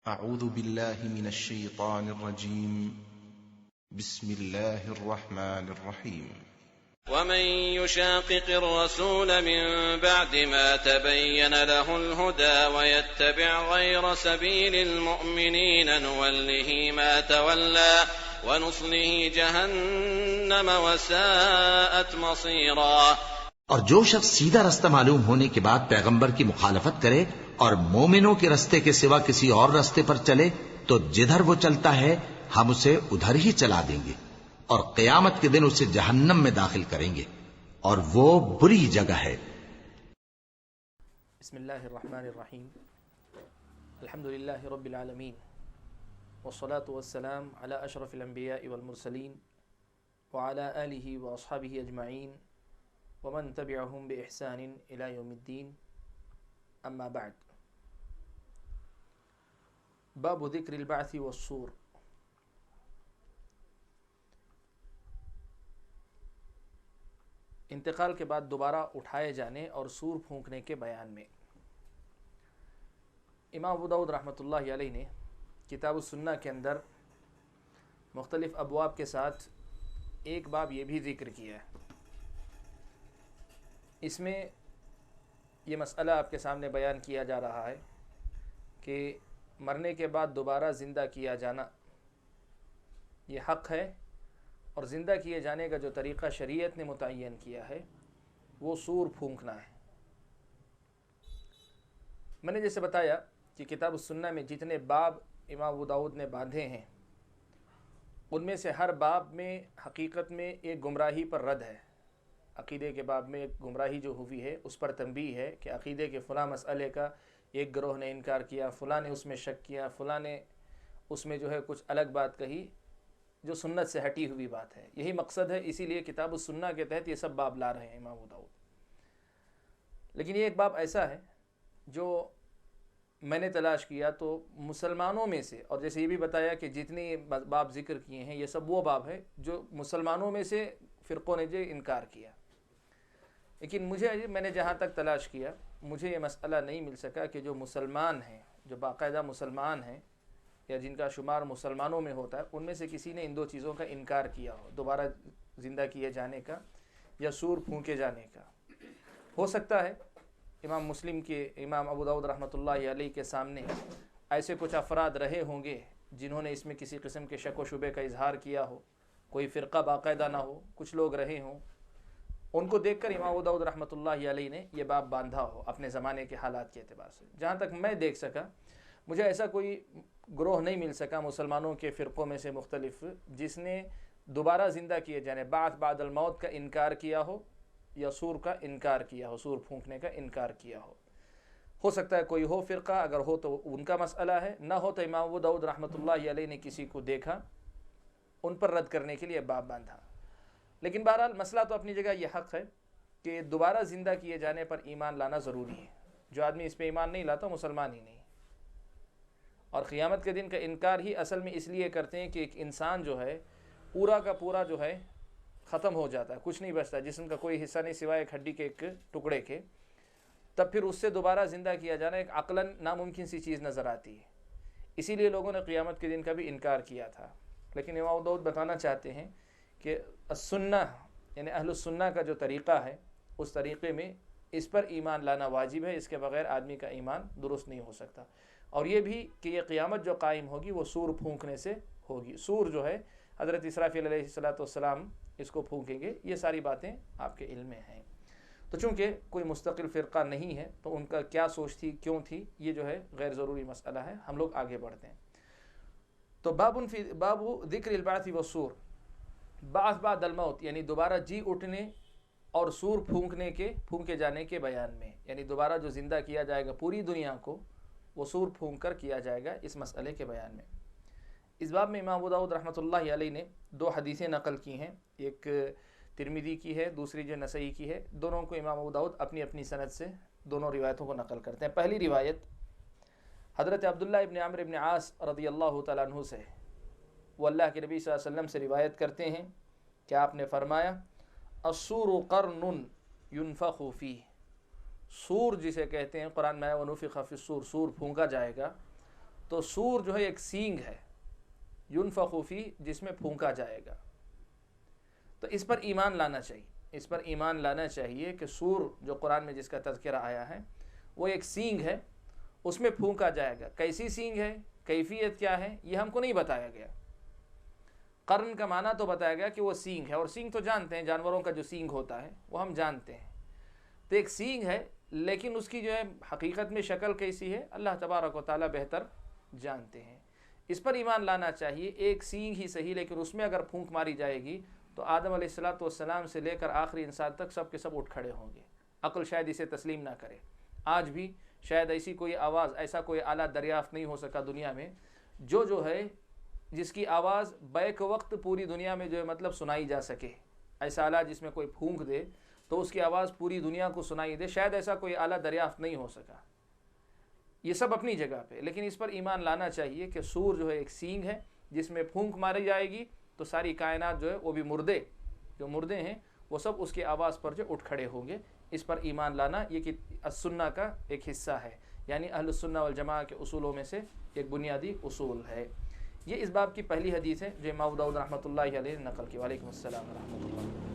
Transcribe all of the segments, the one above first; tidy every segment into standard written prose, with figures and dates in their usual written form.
أعوذ بالله من الشيطان الرجيم. بسم الله الرحمن الرحيم. ومن يشاقق الرسول من بعد ما تبين له الهدى ويتبع غير سبيل المؤمنين نوله ما تولى ونصله جهنم وساءت مصيرا۔ اور جو شخص سیدھا رستہ معلوم ہونے کے بعد پیغمبر کی مخالفت کرے اور مومنوں کے رستے کے سوا کسی اور رستے پر چلے تو جدھر وہ چلتا ہے ہم اسے ادھر ہی چلا دیں گے اور قیامت کے دن اسے جہنم میں داخل کریں گے اور وہ بری جگہ ہے۔ بسم اللہ الرحمن الرحیم۔ الحمدللہ رب العالمین والصلاة والسلام علی اشرف الانبیاء والمرسلین وعلی آلہ واصحابہ اجمعین ومن تبعهم بإحسان إلى يوم الدين، اما بعد۔ باب ذکر البعث والصور۔ انتقال کے بعد دوبارہ اٹھائے جانے اور سور پھونکنے کے بیان میں امام ابو داؤد رحمۃ اللہ علیہ نے کتاب السنہ کے اندر مختلف ابواب کے ساتھ ایک باب یہ بھی ذکر کیا ہے۔ اس میں یہ مسئلہ آپ کے سامنے بیان کیا جا رہا ہے کہ مرنے کے بعد دوبارہ زندہ کیا جانا یہ حق ہے، اور زندہ کیے جانے کا جو طریقہ شریعت نے متعین کیا ہے وہ سور پھونکنا ہے۔ میں نے جیسے بتایا کہ کتاب السنہ میں جتنے باب امام ابو داؤد نے باندھے ہیں ان میں سے ہر باب میں حقیقت میں ایک گمراہی پر رد ہے۔ عقیدے کے باب میں ایک گمراہی جو ہوئی ہے اس پر تنبیہ ہے کہ عقیدے کے فلاں مسئلے کا ایک گروہ نے انکار کیا، فلاں نے اس میں شک کیا، فلاں نے اس میں جو ہے کچھ الگ بات کہی جو سنت سے ہٹی ہوئی بات ہے۔ یہی مقصد ہے، اسی لیے کتاب السنہ کے تحت یہ سب باب لا رہے ہیں امام ابو داؤد۔ لیکن یہ ایک باب ایسا ہے جو میں نے تلاش کیا تو مسلمانوں میں سے، اور جیسے یہ بھی بتایا کہ جتنی باب ذکر کیے ہیں یہ سب وہ باب ہے جو مسلمانوں میں سے فرقوں نے جو انکار کیا، لیکن میں نے جہاں تک تلاش کیا مجھے یہ مسئلہ نہیں مل سکا کہ جو مسلمان ہیں، جو باقاعدہ مسلمان ہیں یا جن کا شمار مسلمانوں میں ہوتا ہے، ان میں سے کسی نے ان دو چیزوں کا انکار کیا ہو، دوبارہ زندہ کیے جانے کا یا سور پھونکے جانے کا۔ ہو سکتا ہے امام مسلم کے، امام ابو داؤد رحمۃ اللہ علیہ کے سامنے ایسے کچھ افراد رہے ہوں گے جنہوں نے اس میں کسی قسم کے شک و شبے کا اظہار کیا ہو، کوئی فرقہ باقاعدہ نہ ہو، کچھ لوگ رہے ہوں، ان کو دیکھ کر امام ابو داؤد رحمۃ اللہ علیہ نے یہ باب باندھا ہو اپنے زمانے کے حالات کے اعتبار سے۔ جہاں تک میں دیکھ سکا مجھے ایسا کوئی گروہ نہیں مل سکا مسلمانوں کے فرقوں میں سے مختلف جس نے دوبارہ زندہ کیے جانے، بعد الموت کا انکار کیا ہو یا سور کا انکار کیا ہو، سور پھونکنے کا انکار کیا ہو۔ ہو سکتا ہے کوئی ہو فرقہ، اگر ہو تو ان کا مسئلہ ہے، نہ ہو تو امام ابو داؤد رحمۃ اللہ علیہ نے کسی کو دیکھا ان پر رد کرنے کے لیے باب باندھا۔ لیکن بہرحال مسئلہ تو اپنی جگہ یہ حق ہے کہ دوبارہ زندہ کیے جانے پر ایمان لانا ضروری ہے۔ جو آدمی اس پہ ایمان نہیں لاتا مسلمان ہی نہیں۔ اور قیامت کے دن کا انکار ہی اصل میں اس لیے کرتے ہیں کہ ایک انسان جو ہے پورا کا پورا جو ہے ختم ہو جاتا ہے، کچھ نہیں بچتا، جسم کا کوئی حصہ نہیں سوائے ایک ہڈی کے ایک ٹکڑے کے، تب پھر اس سے دوبارہ زندہ کیا جانا ایک عقلاً ناممکن سی چیز نظر آتی ہے۔ اسی لیے لوگوں نے قیامت کے دن کا بھی انکار کیا تھا۔ لیکن امام ابو داؤد بتانا چاہتے ہیں کہ السنہ یعنی اہل السنہ کا جو طریقہ ہے اس طریقے میں اس پر ایمان لانا واجب ہے، اس کے بغیر آدمی کا ایمان درست نہیں ہو سکتا۔ اور یہ بھی کہ یہ قیامت جو قائم ہوگی وہ سور پھونکنے سے ہوگی۔ سور جو ہے حضرت اسرافیل علیہ السلام اس کو پھونکیں گے، یہ ساری باتیں آپ کے علم میں ہیں۔ تو چونکہ کوئی مستقل فرقہ نہیں ہے تو ان کا کیا سوچ تھی، کیوں تھی، یہ جو ہے غیر ضروری مسئلہ ہے۔ ہم لوگ آگے بڑھتے ہیں۔ تو باب ذکر البعث والسور، بعث بعد الموت یعنی دوبارہ جی اٹھنے اور سور پھونکے جانے کے بیان میں، یعنی دوبارہ جو زندہ کیا جائے گا پوری دنیا کو وہ سور پھونک کر کیا جائے گا، اس مسئلے کے بیان میں۔ اس باب میں امام ابو داؤد رحمۃ اللہ علیہ نے دو حدیثیں نقل کی ہیں، ایک ترمذی کی ہے، دوسری جو نسائی کی ہے۔ دونوں کو امام ابو داؤد اپنی اپنی سند سے دونوں روایتوں کو نقل کرتے ہیں۔ پہلی روایت حضرت عبداللہ ابن عمرو ابن عاص رضی اللہ تعالیٰ عنہ سے، وہ اللہ کے نبی صلی اللہ علیہ وسلم سے روایت کرتے ہیں کہ آپ نے فرمایا السور قرن ينفخ فیہ، سور جسے کہتے ہیں قرآن میں ونفخ فی الصور، سور پھونکا جائے گا تو سور جو ہے ایک سینگ ہے، ينفخ فیہ، جس میں پھونکا جائے گا. تو اس پر ایمان لانا چاہیے، اس پر ایمان لانا چاہیے کہ سور جو قرآن میں جس کا تذکرہ آیا ہے وہ ایک سینگ ہے، اس میں پھونکا جائے گا. کیسی سینگ ہے، کیفیت کیا ہے، یہ ہم کو نہیں بتایا گیا. قرن کا معنی تو بتایا گیا کہ وہ سینگ ہے، اور سینگ تو جانتے ہیں، جانوروں کا جو سینگ ہوتا ہے وہ ہم جانتے ہیں. تو ایک سینگ ہے، لیکن اس کی جو ہے حقیقت میں شکل کیسی ہے اللہ تبارک و تعالیٰ بہتر جانتے ہیں. اس پر ایمان لانا چاہیے. ایک سینگ ہی صحیح، لیکن اس میں اگر پھونک ماری جائے گی تو آدم علیہ السلام سے لے کر آخری انسان تک سب کے سب اٹھ کھڑے ہوں گے. عقل شاید اسے تسلیم نہ کرے. آج بھی شاید ایسی کوئی آواز، ایسا کوئی آلہ دریافت نہیں ہو سکا دنیا میں جو ہے جس کی آواز بیک وقت پوری دنیا میں جو ہے مطلب سنائی جا سکے. ایسا آلہ جس میں کوئی پھونک دے تو اس کی آواز پوری دنیا کو سنائی دے، شاید ایسا کوئی آلہ دریافت نہیں ہو سکا. یہ سب اپنی جگہ پہ، لیکن اس پر ایمان لانا چاہیے کہ سور جو ہے ایک سینگ ہے جس میں پھونک ماری جائے گی تو ساری کائنات جو ہے وہ بھی مردے ہیں وہ سب اس کی آواز پر جو اٹھ کھڑے ہوں گے. اس پر ایمان لانا یہ کہ السنہ کا ایک حصہ ہے، یعنی اہل السنہ والجماعہ کے اصولوں میں سے ایک بنیادی اصول ہے. یہ اس باب کی پہلی حدیث ہے جو امام ابو داؤد رحمۃ اللہ علیہ نے نقل کی. وعلیکم السلام ورحمۃ اللہ.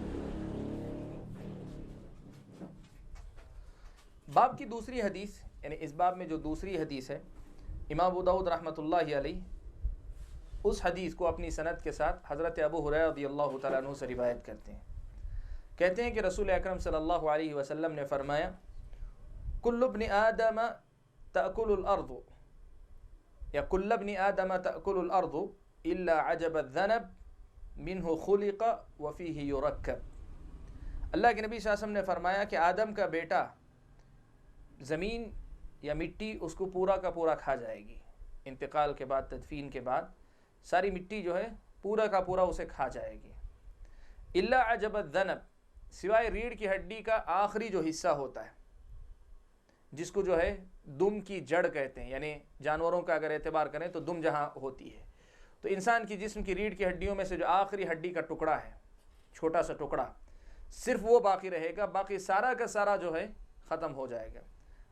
باب کی دوسری حدیث، یعنی اس باب میں جو دوسری حدیث ہے، امام ابو داؤد رحمۃ اللہ علیہ اس حدیث کو اپنی سند کے ساتھ حضرت ابو ہریرہ رضی اللہ تعالیٰ عنہ سے روایت کرتے ہیں. کہتے ہیں کہ رسول اکرم صلی اللہ علیہ وسلم نے فرمایا، کل ابن آدم تأکل الارض، یا کل ابن آدم تأکل الارض الا عجب الذنب منہ خلق وفیہ یرکب. اللہ کے نبی صلی اللہ علیہ وسلم نے فرمایا کہ آدم کا بیٹا زمین یا مٹی اس کو پورا کا پورا کھا جائے گی. انتقال کے بعد، تدفین کے بعد ساری مٹی جو ہے پورا کا پورا اسے کھا جائے گی. الا عجب الذنب، سوائے ریڑھ کی ہڈی کا آخری جو حصہ ہوتا ہے جس کو جو ہے دم کی جڑ کہتے ہیں، یعنی جانوروں کا اگر اعتبار کریں تو دم جہاں ہوتی ہے، تو انسان کی جسم کی ریڑھ کی ہڈیوں میں سے جو آخری ہڈی کا ٹکڑا ہے، چھوٹا سا ٹکڑا، صرف وہ باقی رہے گا، باقی سارا کا سارا جو ہے ختم ہو جائے گا.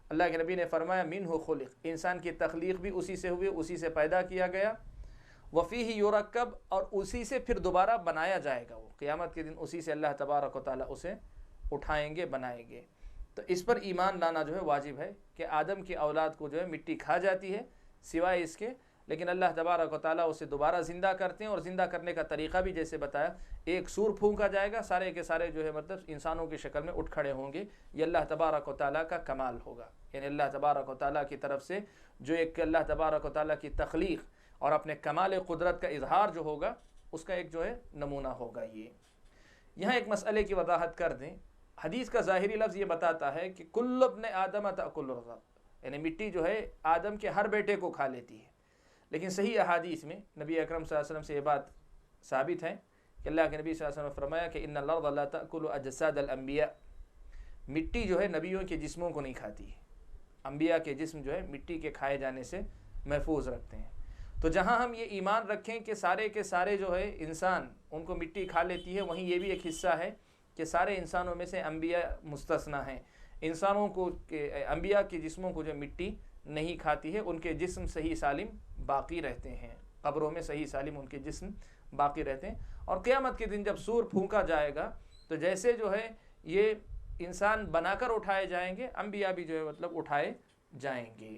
اللہ کے نبی نے فرمایا منہ خلق، انسان کی تخلیق بھی اسی سے ہوئی، اسی سے پیدا کیا گیا. وفیہ یرکب، اور اسی سے پھر دوبارہ بنایا جائے گا. وہ قیامت کے دن اسی سے اللہ تبارک و تعالیٰ اسے اٹھائیں گے، بنائیں گے. تو اس پر ایمان لانا جو ہے واجب ہے کہ آدم کی اولاد کو جو ہے مٹی کھا جاتی ہے سوائے اس کے، لیکن اللہ تبارک و تعالیٰ اسے دوبارہ زندہ کرتے ہیں. اور زندہ کرنے کا طریقہ بھی جیسے بتایا، ایک سور پھونکا جائے گا، سارے کے سارے جو ہے مطلب انسانوں کی شکل میں اٹھ کھڑے ہوں گے. یہ اللہ تبارک و تعالیٰ کا کمال ہوگا، یعنی اللہ تبارک و تعالیٰ کی طرف سے جو ایک اللہ تبارک و تعالیٰ کی تخلیق اور اپنے کمال قدرت کا اظہار جو ہوگا اس کا ایک جو ہے نمونہ ہوگا. یہ یہاں ایک مسئلے کی وضاحت کر دیں. حدیث کا ظاہری لفظ یہ بتاتا ہے کہ کل ابن آدم تأکل الارض، یعنی مٹی جو ہے آدم کے ہر بیٹے کو کھا لیتی ہے. لیکن صحیح احادیث میں نبی اکرم صلی اللہ علیہ وسلم سے یہ بات ثابت ہے کہ اللہ کے نبی صلی اللہ علیہ وسلم نے فرمایا کہ ان الارض لا تأکل اجساد الانبیاء، مٹی جو ہے نبیوں کے جسموں کو نہیں کھاتی ہے. انبیاء کے جسم جو ہے مٹی کے کھائے جانے سے محفوظ رکھتے ہیں. تو جہاں ہم یہ ایمان رکھیں کہ سارے کے سارے جو ہے انسان ان کو مٹی کھا لیتی ہے، وہیں یہ بھی ایک حصہ ہے کہ سارے انسانوں میں سے انبیاء مستثنیٰ ہیں. انسانوں کو انبیاء کے جسموں کو جو مٹی نہیں کھاتی ہے، ان کے جسم صحیح سالم باقی رہتے ہیں، قبروں میں صحیح سالم ان کے جسم باقی رہتے ہیں. اور قیامت کے دن جب سور پھونکا جائے گا تو جیسے جو ہے یہ انسان بنا کر اٹھائے جائیں گے، انبیاء بھی جو ہے مطلب اٹھائے جائیں گے.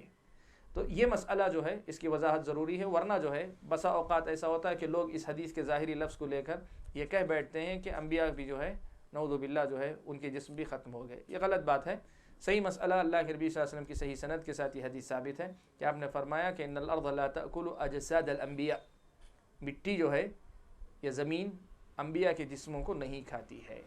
تو یہ مسئلہ جو ہے اس کی وضاحت ضروری ہے، ورنہ جو ہے بسا اوقات ایسا ہوتا ہے کہ لوگ اس حدیث کے ظاہری لفظ کو لے کر یہ کہہ بیٹھتے ہیں کہ انبیاء بھی جو ہے نعوذ باللہ جو ہے ان کے جسم بھی ختم ہو گئے. یہ غلط بات ہے. صحیح مسئلہ اللہ کے نبی صلی اللہ علیہ وسلم کی صحیح سند کے ساتھ یہ حدیث ثابت ہے کہ آپ نے فرمایا کہ ان الارض لا تأکل اجساد الانبیاء، مٹی جو ہے یہ زمین انبیاء کے جسموں کو نہیں کھاتی ہے.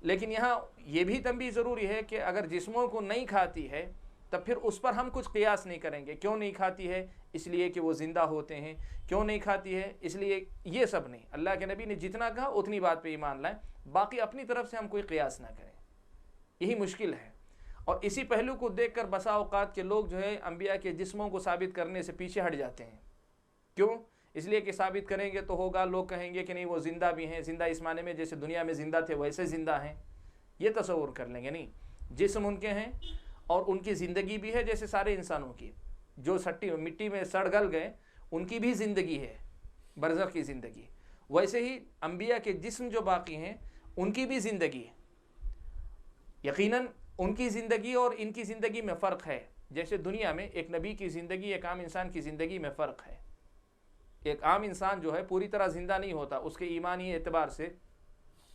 لیکن یہاں یہ بھی تنبیہ ضروری ہے کہ اگر جسموں کو نہیں کھاتی ہے تب پھر اس پر ہم کچھ قیاس نہیں کریں گے. کیوں نہیں کھاتی ہے؟ اس لیے کہ وہ زندہ ہوتے ہیں. کیوں نہیں کھاتی ہے؟ اس لیے یہ سب نہیں. اللہ کے نبی نے جتنا کہا اتنی بات پہ ایمان لائیں، باقی اپنی طرف سے ہم کوئی قیاس نہ کریں. یہی مشکل ہے. اور اسی پہلو کو دیکھ کر بسا اوقات کے لوگ جو ہے انبیاء کے جسموں کو ثابت کرنے سے پیچھے ہٹ جاتے ہیں. کیوں؟ اس لیے کہ ثابت کریں گے تو ہوگا، لوگ کہیں گے کہ نہیں وہ زندہ بھی ہیں، زندہ اس معنی میں جیسے دنیا میں زندہ تھے ویسے زندہ ہیں. یہ تصور کر لیں گے. نہیں، جسم ان کے ہیں اور ان کی زندگی بھی ہے جیسے سارے انسانوں کی. جو مٹی میں سڑ گل گئے ان کی بھی زندگی ہے، برزخ کی زندگی، ویسے ہی انبیاء کے جسم جو باقی ہیں ان کی بھی زندگی ہے۔ یقیناً ان کی زندگی اور ان کی زندگی میں فرق ہے، جیسے دنیا میں ایک نبی کی زندگی ایک عام انسان کی زندگی میں فرق ہے۔ ایک عام انسان جو ہے پوری طرح زندہ نہیں ہوتا، اس کے ایمانی اعتبار سے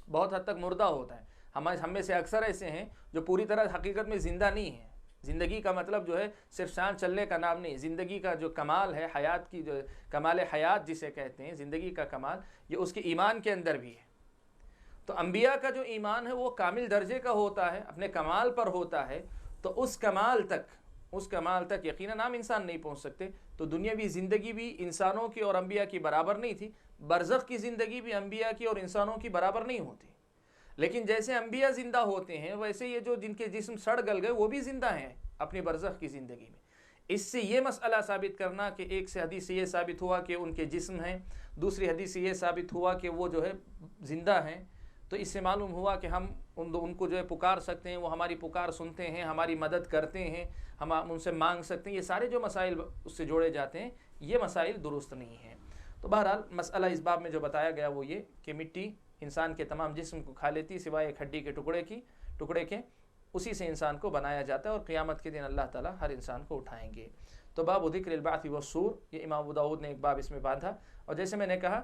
بہت حد تک مردہ ہوتا ہے۔ ہم میں سے اکثر ایسے ہیں جو پوری طرح حقیقت میں زندہ نہیں ہیں۔ زندگی کا مطلب جو ہے صرف شان چلنے کا نام نہیں، زندگی کا جو کمال ہے، حیات کی جو کمال حیات جسے کہتے ہیں، زندگی کا کمال، یہ اس کے ایمان کے اندر بھی ہے۔ تو انبیاء کا جو ایمان ہے وہ کامل درجے کا ہوتا ہے، اپنے کمال پر ہوتا ہے، تو اس کمال تک یقیناً عام انسان نہیں پہنچ سکتے۔ تو دنیاوی زندگی بھی انسانوں کی اور انبیاء کی برابر نہیں تھی، برزخ کی زندگی بھی انبیاء کی اور انسانوں کی برابر نہیں ہوتی۔ لیکن جیسے انبیاء زندہ ہوتے ہیں ویسے یہ جو جن کے جسم سڑ گل گئے وہ بھی زندہ ہیں اپنی برزخ کی زندگی میں۔ اس سے یہ مسئلہ ثابت کرنا کہ ایک سے حدیث سے یہ ثابت ہوا کہ ان کے جسم ہیں، دوسری حدیث سے یہ ثابت ہوا کہ وہ جو ہے زندہ ہیں، تو اس سے معلوم ہوا کہ ہم ان کو جو ہے پکار سکتے ہیں، وہ ہماری پکار سنتے ہیں، ہماری مدد کرتے ہیں، ہم ان سے مانگ سکتے ہیں۔ یہ سارے جو مسائل اس سے جوڑے جاتے ہیں یہ مسائل درست نہیں ہیں۔ تو بہرحال مسئلہ اس باب میں جو بتایا گیا وہ یہ کہ مٹی انسان کے تمام جسم کو کھا لیتی سوائے ایک ہڈی کے ٹکڑے کے، اسی سے انسان کو بنایا جاتا ہے، اور قیامت کے دن اللہ تعالیٰ ہر انسان کو اٹھائیں گے۔ تو باب ذکر البعث والصور، یہ امام ابو داؤد نے ایک باب اس میں باندھا۔ اور جیسے میں نے کہا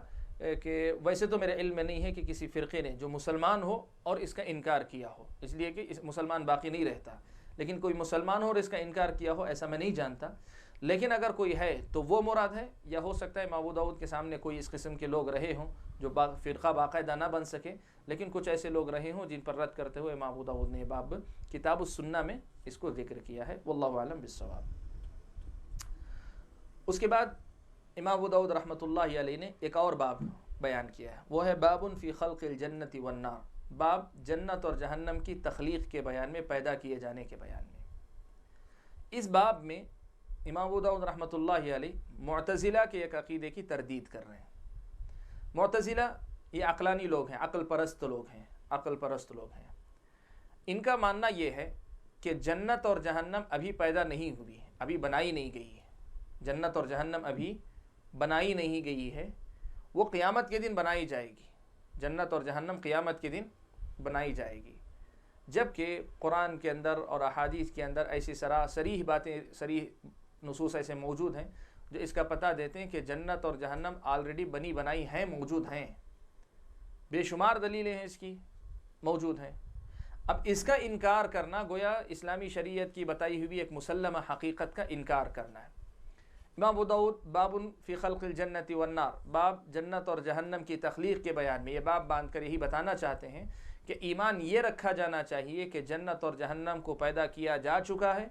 کہ ویسے تو میرے علم میں نہیں ہے کہ کسی فرقے نے جو مسلمان ہو اور اس کا انکار کیا ہو، اس لیے کہ مسلمان باقی نہیں رہتا، لیکن کوئی مسلمان ہو اور اس کا انکار کیا ہو ایسا میں نہیں جانتا۔ لیکن اگر کوئی ہے تو وہ مراد ہے، یا ہو سکتا ہے امام ابو داؤد کے سامنے کوئی اس قسم کے لوگ رہے ہوں جو فرقہ باقاعدہ نہ بن سکے، لیکن کچھ ایسے لوگ رہے ہوں جن پر رد کرتے ہوئے امام ابو داؤد نے باب کتاب السنہ میں اس کو ذکر کیا ہے۔ واللہ اعلم بالصواب۔ اس کے بعد امام ابو داؤد رحمۃ اللہ علیہ نے ایک اور باب بیان کیا ہے، وہ ہے باب فی خلق الجنت والنار، باب جنت اور جہنم کی تخلیق کے بیان میں، پیدا کیے جانے کے بیان میں۔ اس باب میں امام ابو داؤد رحمۃ اللہ علیہ معتزلہ کے ایک عقیدے کی تردید کر رہے ہیں۔ معتزلہ یہ عقلانی لوگ ہیں، عقل پرست لوگ ہیں۔ ان کا ماننا یہ ہے کہ جنت اور جہنم ابھی پیدا نہیں ہوئی ہے، ابھی بنائی نہیں گئی ہے، جنت اور جہنم ابھی بنائی نہیں گئی ہے، وہ قیامت کے دن بنائی جائے گی۔ جنت اور جہنم قیامت کے دن بنائی جائے گی، جبکہ قرآن کے اندر اور احادیث کے اندر ایسی صریح باتیں، صریح نصوص ایسے موجود ہیں جو اس کا پتہ دیتے ہیں کہ جنت اور جہنم آلریڈی بنی بنائی ہیں، موجود ہیں، بے شمار دلیلیں ہیں اس کی موجود ہیں۔ اب اس کا انکار کرنا گویا اسلامی شریعت کی بتائی ہوئی ایک مسلمہ حقیقت کا انکار کرنا ہے۔ امام ابو داؤد باب فی خلق الجنت والنار، باب جنت اور جہنم کی تخلیق کے بیان میں یہ باب باندھ کر یہی بتانا چاہتے ہیں کہ ایمان یہ رکھا جانا چاہیے کہ جنت اور جہنم کو پیدا کیا جا چکا ہے،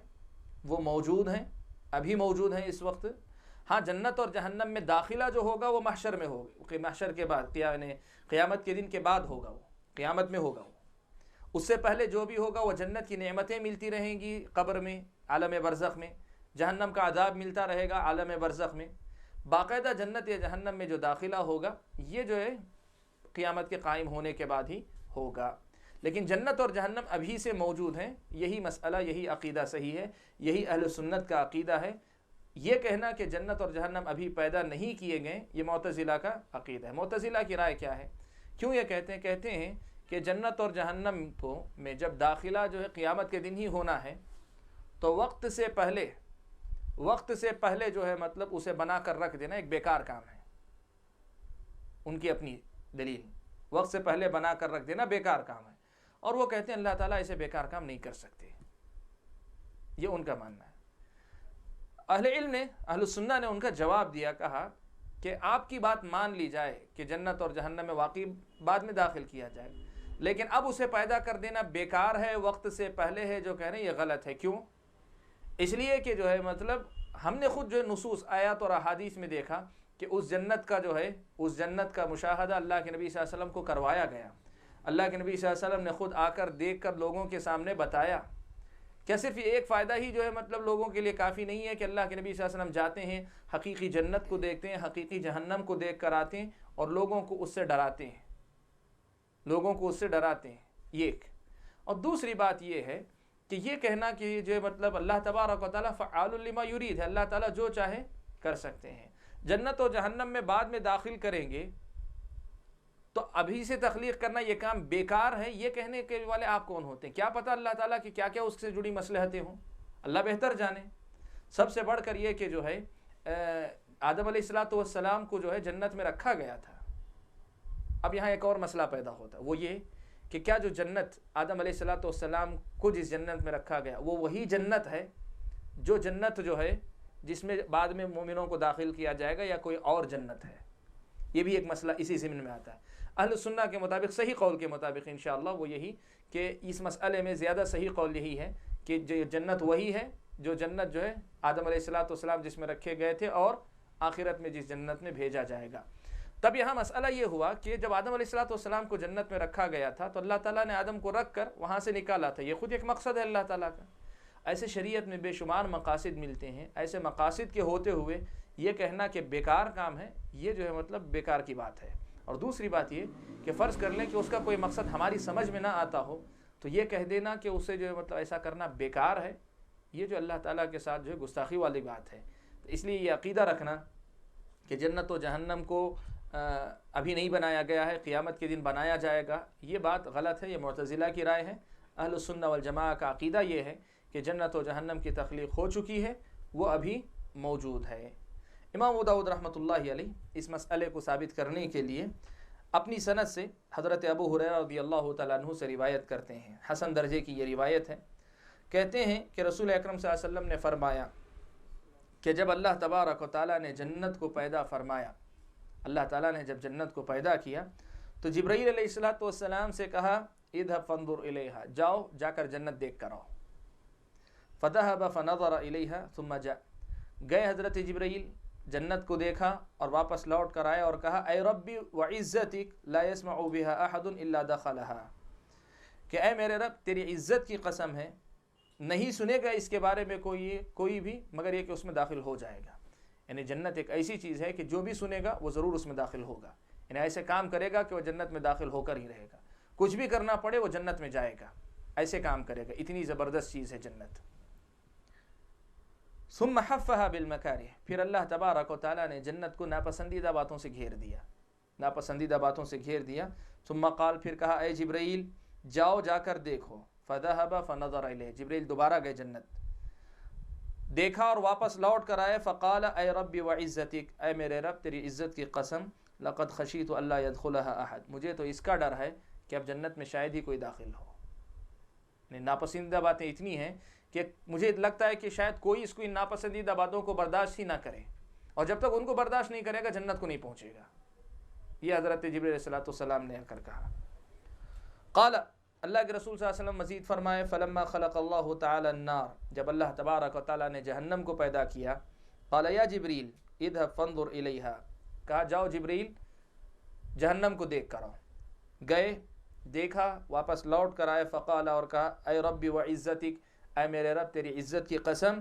وہ موجود ہیں، ابھی موجود ہیں اس وقت۔ ہاں جنت اور جہنم میں داخلہ جو ہوگا وہ محشر میں ہوگا، کہ محشر کے بعد قیامت کے دن کے بعد ہوگا، وہ قیامت میں ہوگا۔ اس سے پہلے جو بھی ہوگا وہ جنت کی نعمتیں ملتی رہیں گی قبر میں، عالم برزخ میں، جہنم کا عذاب ملتا رہے گا عالم برزخ میں۔ باقاعدہ جنت یا جہنم میں جو داخلہ ہوگا یہ جو ہے قیامت کے قائم ہونے کے بعد ہی ہوگا۔ لیکن جنت اور جہنم ابھی سے موجود ہیں، یہی مسئلہ، یہی عقیدہ صحیح ہے، یہی اہل سنت کا عقیدہ ہے۔ یہ کہنا کہ جنت اور جہنم ابھی پیدا نہیں کیے گئے یہ معتزلہ کا عقیدہ ہے۔ معتزلہ کی رائے کیا ہے؟ کیوں یہ کہتے ہیں کہ جنت اور جہنم کو میں جب داخلہ جو ہے قیامت کے دن ہی ہونا ہے تو وقت سے پہلے جو ہے مطلب اسے بنا کر رکھ دینا ایک بیکار کام ہے۔ ان کی اپنی دلیل، وقت سے پہلے بنا کر رکھ دینا بیکار کام ہے، اور وہ کہتے ہیں اللہ تعالیٰ ایسے بیکار کام نہیں کر سکتے، یہ ان کا ماننا ہے۔ اہل علم نے، اہل سنہ نے ان کا جواب دیا، کہا کہ آپ کی بات مان لی جائے کہ جنت اور جہنم میں واقعی بعد میں داخل کیا جائے، لیکن اب اسے پیدا کر دینا بیکار ہے، وقت سے پہلے ہے جو کہہ رہے ہیں یہ غلط ہے۔ کیوں؟ اس لیے کہ جو ہے مطلب ہم نے خود جو نصوص آیات اور احادیث میں دیکھا کہ اس جنت کا مشاہدہ اللہ کے نبی صلی اللہ علیہ وسلم کو کروایا گیا۔ اللہ کے نبی صلی اللہ علیہ وسلم نے خود آ کر دیکھ کر لوگوں کے سامنے بتایا۔ کیا صرف یہ ایک فائدہ ہی جو ہے مطلب لوگوں کے لیے کافی نہیں ہے کہ اللہ کے نبی صلی اللہ علیہ وسلم جاتے ہیں، حقیقی جنت کو دیکھتے ہیں، حقیقی جہنم کو دیکھ کر آتے ہیں اور لوگوں کو اس سے ڈراتے ہیں، یہ ایک۔ اور دوسری بات یہ ہے کہ یہ کہنا کہ جو مطلب اللہ تبارک و تعالیٰ فعال لما یرید ہے، اللہ تعالیٰ جو چاہے کر سکتے ہیں، جنت و جہنم میں بعد میں داخل کریں گے، تو ابھی سے تخلیق کرنا یہ کام بیکار ہے، یہ کہنے کے والے آپ کون ہوتے ہیں؟ کیا پتہ اللہ تعالیٰ کی کیا کیا اس سے جڑی مصلحتیں ہوں، اللہ بہتر جانے۔ سب سے بڑھ کر یہ کہ جو ہے آدم علیہ السلام کو جو ہے جنت میں رکھا گیا تھا۔ اب یہاں ایک اور مسئلہ پیدا ہوتا ہے، وہ یہ کہ کیا جو جنت آدم علیہ السلام کو جس جنت میں رکھا گیا وہ وہی جنت ہے جو جنت جو ہے جس میں بعد میں مومنوں کو داخل کیا جائے گا، یا کوئی اور جنت ہے؟ یہ بھی ایک مسئلہ اسی ضمن میں آتا ہے۔ اہل سنہ کے مطابق، صحیح قول کے مطابق انشاءاللہ وہ یہی کہ اس مسئلے میں زیادہ صحیح قول یہی ہے کہ جو جنت وہی ہے جو جنت جو ہے آدم علیہ السلام جس میں رکھے گئے تھے، اور آخرت میں جس جنت میں بھیجا جائے گا۔ تب یہاں مسئلہ یہ ہوا کہ جب آدم علیہ السلام کو جنت میں رکھا گیا تھا تو اللہ تعالیٰ نے آدم کو رکھ کر وہاں سے نکالا تھا، یہ خود ایک مقصد ہے اللہ تعالیٰ کا۔ ایسے شریعت میں بے شمار مقاصد ملتے ہیں، ایسے مقاصد کے ہوتے ہوئے یہ کہنا کہ بیکار کام ہے، یہ جو ہے مطلب بیکار کی بات ہے۔ اور دوسری بات یہ کہ فرض کر لیں کہ اس کا کوئی مقصد ہماری سمجھ میں نہ آتا ہو، تو یہ کہہ دینا کہ اسے جو ہے مطلب ایسا کرنا بیکار ہے، یہ جو اللہ تعالیٰ کے ساتھ جو ہے گستاخی والی بات ہے۔ تو اس لیے یہ عقیدہ رکھنا کہ جنت و جہنم کو ابھی نہیں بنایا گیا ہے، قیامت کے دن بنایا جائے گا، یہ بات غلط ہے، یہ معتزلہ کی رائے ہے۔ اہل السنہ والجماعہ کا عقیدہ یہ ہے کہ جنت و جہنم کی تخلیق ہو چکی ہے، وہ ابھی موجود ہے۔ امام ابو داؤد رحمۃ اللہ علیہ اس مسئلے کو ثابت کرنے کے لیے اپنی سند سے حضرت ابو ہریرہ رضی اللہ تعالیٰ عنہ سے روایت کرتے ہیں، حسن درجے کی یہ روایت ہے۔ کہتے ہیں کہ رسول اکرم صلی اللہ علیہ وسلم نے فرمایا کہ جب اللہ تبارک و تعالیٰ نے جنت کو پیدا فرمایا، اللہ تعالیٰ نے جب جنت کو پیدا کیا تو جبرائیل علیہ السلام سے کہا اذهب فانظر الیہا، جاؤ جا کر جنت دیکھ کر آؤ۔ فذهب فنظر الیہا ثم جاء، گئے حضرت جبرائیل، جنت کو دیکھا اور واپس لوٹ کر آئے اور کہا اے ربی وعزتک لا يسمع بها احد الا دخلها، کہ اے میرے رب تیری عزت کی قسم ہے نہیں سنے گا اس کے بارے میں کوئی بھی مگر یہ کہ اس میں داخل ہو جائے گا۔ یعنی جنت ایک ایسی چیز ہے کہ جو بھی سنے گا وہ ضرور اس میں داخل ہوگا، یعنی ایسے کام کرے گا کہ وہ جنت میں داخل ہو کر ہی رہے گا، کچھ بھی کرنا پڑے وہ جنت میں جائے گا، ایسے کام کرے گا، اتنی زبردست چیز ہے جنت۔ ثم حفها بالمکارہ، پھر اللہ تبارک و تعالیٰ نے جنت کو ناپسندیدہ باتوں سے گھیر دیا، ناپسندیدہ باتوں سے گھیر دیا۔ ثم قال، پھر کہا اے جبرائیل جاؤ جا کر دیکھو۔ فذهب فنظر الیہ، جبرائیل دوبارہ گئے جنت، دیکھا اور واپس لوٹ کر آئے۔ فقال اے ربی وعزتک، اے میرے رب تیری عزت کی قسم، لقد خشیت الا يدخلها احد، مجھے تو اس کا ڈر ہے کہ اب جنت میں شاید ہی کوئی داخل ہو۔ ناپسندیدہ باتیں اتنی ہیں کہ مجھے لگتا ہے کہ شاید کوئی اس کو ان ناپسندیدہ باتوں کو برداشت ہی نہ کرے، اور جب تک ان کو برداشت نہیں کرے گا جنت کو نہیں پہنچے گا۔ یہ حضرت جبرائیل علیہ السلام نے آ کر کہا۔ قال، اللہ کے رسول صلی اللہ علیہ وسلم مزید فرمائے فلما خلق اللہ تعالی النار، جب اللہ تبارک و تعالیٰ نے جہنم کو پیدا کیا، قال یا جبریل اذهب فانظر الیہا، کہا جاؤ جبریل جہنم کو دیکھ کر آؤ۔ گئے، دیکھا، واپس لوٹ کر آئے۔ فقال، اور کہا اے ربی وعزتک، اے میرے رب تیری عزت کی قسم،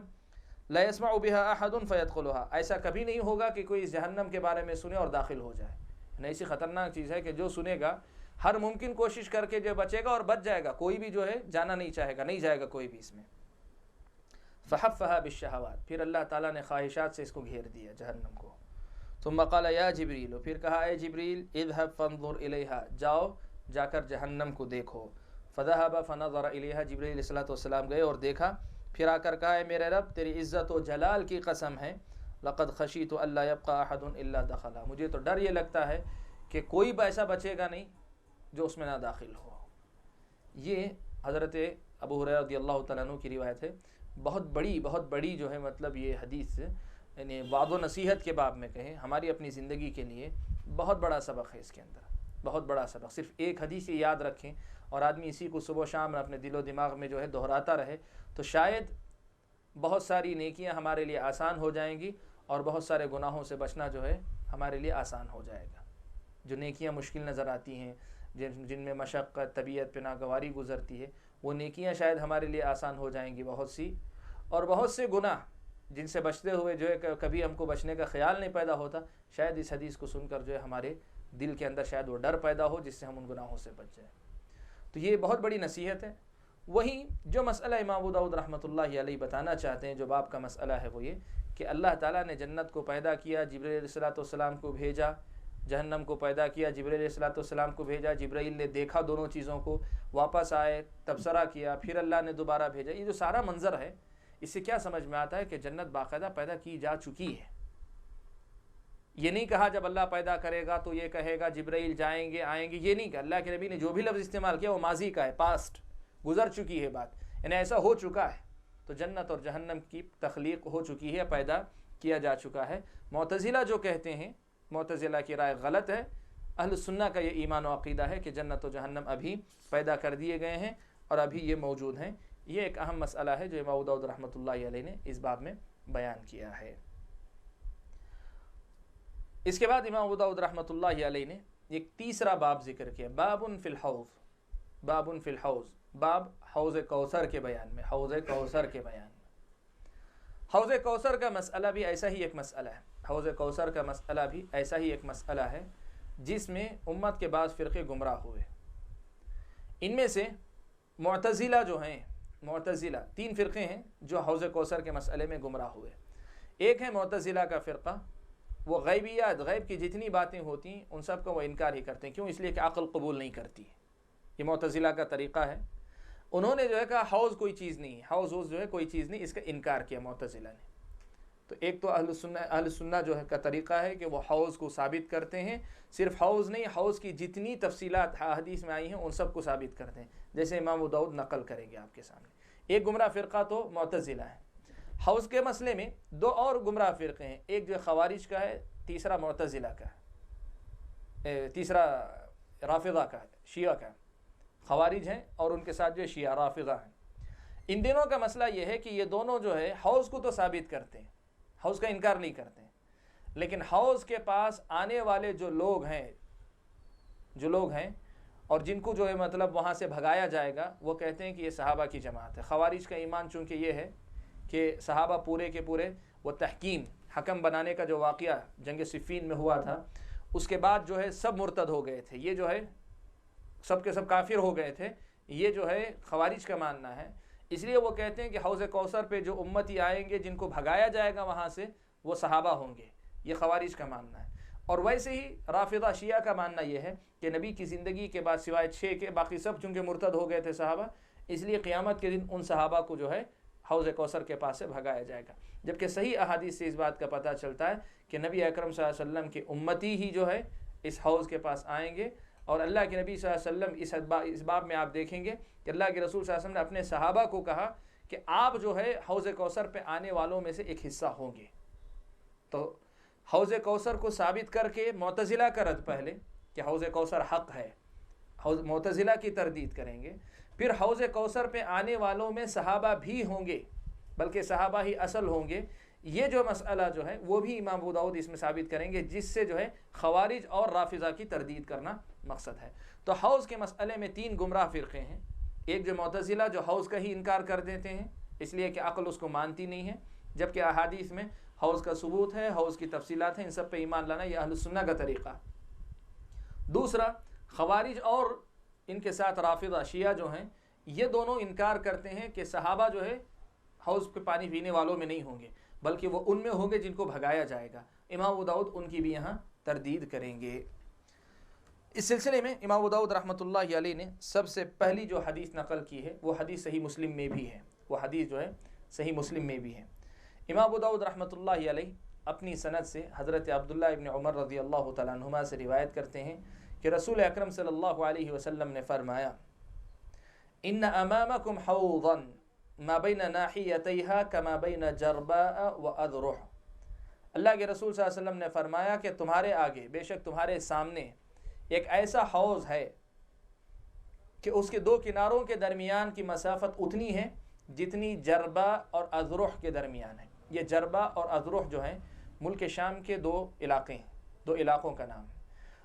لا يسمع بها احد فيدخلها، ایسا کبھی نہیں ہوگا کہ کوئی اس جہنم کے بارے میں سنے اور داخل ہو جائے۔ یعنی ایسی خطرناک چیز ہے کہ جو سنے گا ہر ممکن کوشش کر کے جو بچے گا اور بچ جائے گا، کوئی بھی جو ہے جانا نہیں چاہے گا، نہیں جائے گا کوئی بھی اس میں۔ فحفها بالشہوات، پھر اللہ تعالیٰ نے خواہشات سے اس کو گھیر دیا جہنم کو۔ ثم قال یا جبریل، پھر کہا اے جبریل اذهب فانظر الیہا، جاؤ جا کر جہنم کو دیکھو۔ فذهب فنظر الیہا، جبریل علیہ السلام گئے اور دیکھا، پھر آ کر کہا اے میرے رب تیری عزت و جلال کی قسم ہے، لقد خشیت الا يبقى احد الا دخلها، مجھے تو ڈر یہ لگتا ہے کہ کوئی ایسا بچے گا نہیں جو اس میں نہ داخل ہو۔ یہ حضرت ابو ہریرہ رضی اللہ تعالیٰ عنہ کی روایت ہے۔ بہت بڑی جو ہے مطلب یہ حدیث، یعنی وعظ و نصیحت کے باب میں کہیں ہماری اپنی زندگی کے لیے بہت بڑا سبق ہے، اس کے اندر بہت بڑا سبق۔ صرف ایک حدیث یہ یاد رکھیں اور آدمی اسی کو صبح و شام اپنے دل و دماغ میں جو ہے دہراتا رہے تو شاید بہت ساری نیکیاں ہمارے لیے آسان ہو جائیں گی، اور بہت سارے گناہوں سے بچنا جو ہے ہمارے لیے آسان ہو جائے گا۔ جو نیکیاں مشکل نظر آتی ہیں، جن میں مشقت، طبیعت پہ ناگواری گزرتی ہے، وہ نیکیاں شاید ہمارے لیے آسان ہو جائیں گی بہت سی، اور بہت سے گناہ جن سے بچتے ہوئے جو ہے کبھی ہم کو بچنے کا خیال نہیں پیدا ہوتا، شاید اس حدیث کو سن کر جو ہے ہمارے دل کے اندر شاید وہ ڈر پیدا ہو جس سے ہم ان گناہوں سے بچ جائیں۔ تو یہ بہت بڑی نصیحت ہے، وہیں جو مسئلہ امام ابو داؤد رحمۃ اللہ علیہ بتانا چاہتے ہیں، جو باب کا مسئلہ ہے وہ یہ کہ اللہ تعالیٰ نے جنت کو پیدا کیا، جبرائیل علیہ السلام کو بھیجا، جہنم کو پیدا کیا، جبرائیل علیہ السلام کو بھیجا، جبرائیل نے دیکھا دونوں چیزوں کو، واپس آئے، تبصرہ کیا، پھر اللہ نے دوبارہ بھیجا، یہ جو سارا منظر ہے اس سے کیا سمجھ میں آتا ہے کہ جنت باقاعدہ پیدا کی جا چکی ہے۔ یہ نہیں کہا جب اللہ پیدا کرے گا تو یہ کہے گا جبرائیل جائیں گے آئیں گے، یہ نہیں کہا۔ اللہ کے نبی نے جو بھی لفظ استعمال کیا وہ ماضی کا ہے، پاسٹ، گزر چکی ہے بات، یعنی ایسا ہو چکا ہے۔ تو جنت اور جہنم کی تخلیق ہو چکی ہے، پیدا کیا جا چکا ہے۔ معتزلہ جو کہتے ہیں، معتزلہ کی رائے غلط ہے، اہل سنہ کا یہ ایمان و عقیدہ ہے کہ جنت و جہنم ابھی پیدا کر دیے گئے ہیں اور ابھی یہ موجود ہیں۔ یہ ایک اہم مسئلہ ہے جو امام ابو داؤد رحمۃ اللہ علیہ نے اس باب میں بیان کیا ہے۔ اس کے بعد امام ابو داؤد رحمۃ اللہ علیہ نے ایک تیسرا باب ذکر کیا، باب فی الحوض، باب فی الحوض، باب حوض کوثر کے بیان میں، حوض کوثر کے بیان میں۔ حوض کوثر کا مسئلہ بھی ایسا ہی ایک مسئلہ ہے، حوض کوثر کا مسئلہ بھی ایسا ہی ایک مسئلہ ہے جس میں امت کے بعض فرقے گمراہ ہوئے۔ ان میں سے معتزلہ جو ہیں، معتزلہ 3 فرقے ہیں جو حوض کوثر کے مسئلے میں گمراہ ہوئے۔ ایک ہے معتزلہ کا فرقہ، وہ غیبیات، غیب کی جتنی باتیں ہوتی ہیں ان سب کا وہ انکار ہی کرتے ہیں۔ کیوں؟ اس لیے کہ عقل قبول نہیں کرتی۔ یہ معتزلہ کا طریقہ ہے۔ انہوں نے جو ہے کہا حوض کوئی چیز نہیں ہے، حوض جو ہے کوئی چیز نہیں، اس کا انکار کیا معتزلہ نے۔ تو ایک تو اہل سنہ جو ہے کا طریقہ ہے کہ وہ حوض کو ثابت کرتے ہیں، صرف حوض نہیں، حوض کی جتنی تفصیلات حدیث میں آئی ہیں ان سب کو ثابت کرتے ہیں، جیسے امام ابو داؤد نقل کریں گے آپ کے سامنے۔ ایک گمراہ فرقہ تو معتزلہ ہے۔ حوض کے مسئلے میں 2 اور گمراہ فرقے ہیں، ایک جو خوارج کا ہے، تیسرا معتزلہ کا ہے، تیسرا رافضہ کا ہے، شیعہ کا ہے۔ خوارج ہیں اور ان کے ساتھ جو شیعہ رافضہ ہیں۔ ان دنوں کا مسئلہ یہ ہے کہ یہ دونوں جو ہے حوض کو تو ثابت کرتے ہیں، حوض کا انکار نہیں کرتے ہیں، لیکن حوض کے پاس آنے والے جو لوگ ہیں اور جن کو جو ہے مطلب وہاں سے بھگایا جائے گا، وہ کہتے ہیں کہ یہ صحابہ کی جماعت ہے۔ خوارج کا ایمان چونکہ یہ ہے کہ صحابہ پورے کے پورے وہ تحکیم، حکم بنانے کا جو واقعہ جنگ صفین میں ہوا تھا، اس کے بعد جو ہے سب مرتد ہو گئے تھے، یہ جو ہے سب کے سب کافر ہو گئے تھے، یہ جو ہے خوارج کا ماننا ہے۔ اس لیے وہ کہتے ہیں کہ حوض کوثر پہ جو امتی آئیں گے جن کو بھگایا جائے گا وہاں سے، وہ صحابہ ہوں گے، یہ خوارج کا ماننا ہے۔ اور ویسے ہی رافضہ شیعہ کا ماننا یہ ہے کہ نبی کی زندگی کے بعد سوائے 6 کے باقی سب چونکہ مرتد ہو گئے تھے صحابہ، اس لیے قیامت کے دن ان صحابہ کو جو ہے حوض کوثر کے پاس سے بھگایا جائے گا۔ جبکہ صحیح احادیث سے اس بات کا پتہ چلتا ہے کہ نبی اکرم صلی اللہ علیہ وسلم کے امتی ہی جو ہے اس حوض کے پاس آئیں گے۔ اور اللہ کے نبی صلی اللہ علیہ وسلم اس باب میں آپ دیکھیں گے کہ اللہ کے رسول صلی اللہ علیہ وسلم نے اپنے صحابہ کو کہا کہ آپ جو ہے حوض کوثر پہ آنے والوں میں سے ایک حصہ ہوں گے۔ تو حوض کوثر کو ثابت کر کے معتزلہ کا رد پہلے کہ حوض کوثر حق ہے، معتزلہ کی تردید کریں گے، پھر حوض کوثر پہ آنے والوں میں صحابہ بھی ہوں گے، بلکہ صحابہ ہی اصل ہوں گے۔ یہ جو مسئلہ جو ہے وہ بھی امام ابو داؤد اس میں ثابت کریں گے، جس سے جو ہے خوارج اور رافضہ کی تردید کرنا مقصد ہے۔ تو حوض کے مسئلے میں 3 گمراہ فرقے ہیں، ایک جو معتزلہ جو حوض کا ہی انکار کر دیتے ہیں اس لیے کہ عقل اس کو مانتی نہیں ہے، جبکہ احادیث میں حوض کا ثبوت ہے، حوض کی تفصیلات ہیں، ان سب پہ ایمان لانا یہ اہل سنہ کا طریقہ۔ دوسرا خوارج اور ان کے ساتھ رافضہ شیعہ جو ہیں، یہ دونوں انکار کرتے ہیں کہ صحابہ جو ہے حوض پہ پانی پینے والوں میں نہیں ہوں گے، بلکہ وہ ان میں ہوں گے جن کو بھگایا جائے گا۔ امام ابو داؤد ان کی بھی یہاں تردید کریں گے۔ اس سلسلے میں امام ابو داؤد رحمۃ اللہ علیہ نے سب سے پہلی جو حدیث نقل کی ہے وہ حدیث صحیح مسلم میں بھی ہے، وہ حدیث جو ہے صحیح مسلم میں بھی ہے۔ امام ابو داؤد رحمۃ اللہ علیہ اپنی سند سے حضرت عبداللہ ابن عمر رضی اللہ تعالیٰ عنہما سے روایت کرتے ہیں کہ رسول اکرم صلی اللہ علیہ وسلم نے فرمایا، ان امامکم حوضا ما بین ناحیتیہا کما بین جرباء و اذرح۔ اللہ کے رسول صلی اللہ علیہ وسلم نے فرمایا کہ تمہارے آگے، بے شک تمہارے سامنے ایک ایسا حوض ہے کہ اس کے 2 کناروں کے درمیان کی مسافت اتنی ہے جتنی جربا اور اذرح کے درمیان ہے۔ یہ جربا اور اذرح جو ہیں ملک شام کے 2 علاقے ہیں، 2 علاقوں کا نام ہے،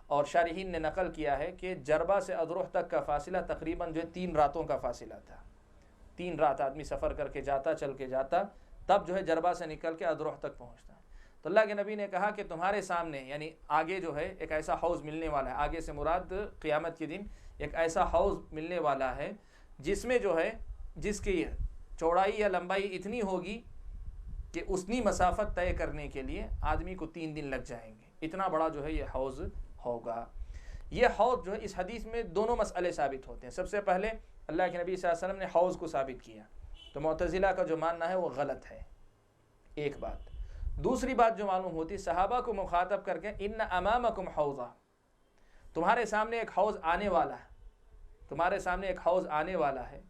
اور شارحین نے نقل کیا ہے کہ جربا سے اذرح تک کا فاصلہ تقریباً جو ہے 3 راتوں کا فاصلہ تھا۔ 3 رات آدمی سفر کر کے جاتا، چل کے جاتا، تب جو ہے جربا سے نکل کے اذرح تک پہنچتا۔ تو اللہ کے نبی نے کہا کہ تمہارے سامنے یعنی آگے جو ہے ایک ایسا حوض ملنے والا ہے، آگے سے مراد قیامت کے دن ایک ایسا حوض ملنے والا ہے جس میں جو ہے جس کی چوڑائی یا لمبائی اتنی ہوگی کہ اتنی مسافت طے کرنے کے لیے آدمی کو 3 دن لگ جائیں گے، اتنا بڑا جو ہے یہ حوض ہوگا۔ یہ حوض جو ہے اس حدیث میں دونوں مسئلے ثابت ہوتے ہیں۔ سب سے پہلے اللہ کے نبی صلی اللہ علیہ وسلم نے حوض کو ثابت کیا، تو معتزلہ کا جو ماننا ہے وہ غلط ہے، ایک بات۔ دوسری بات جو معلوم ہوتی، صحابہ کو مخاطب کر کے ان امامکم حوضا، تمہارے سامنے ایک حوض آنے والا ہے، تمہارے سامنے ایک حوض آنے والا ہے۔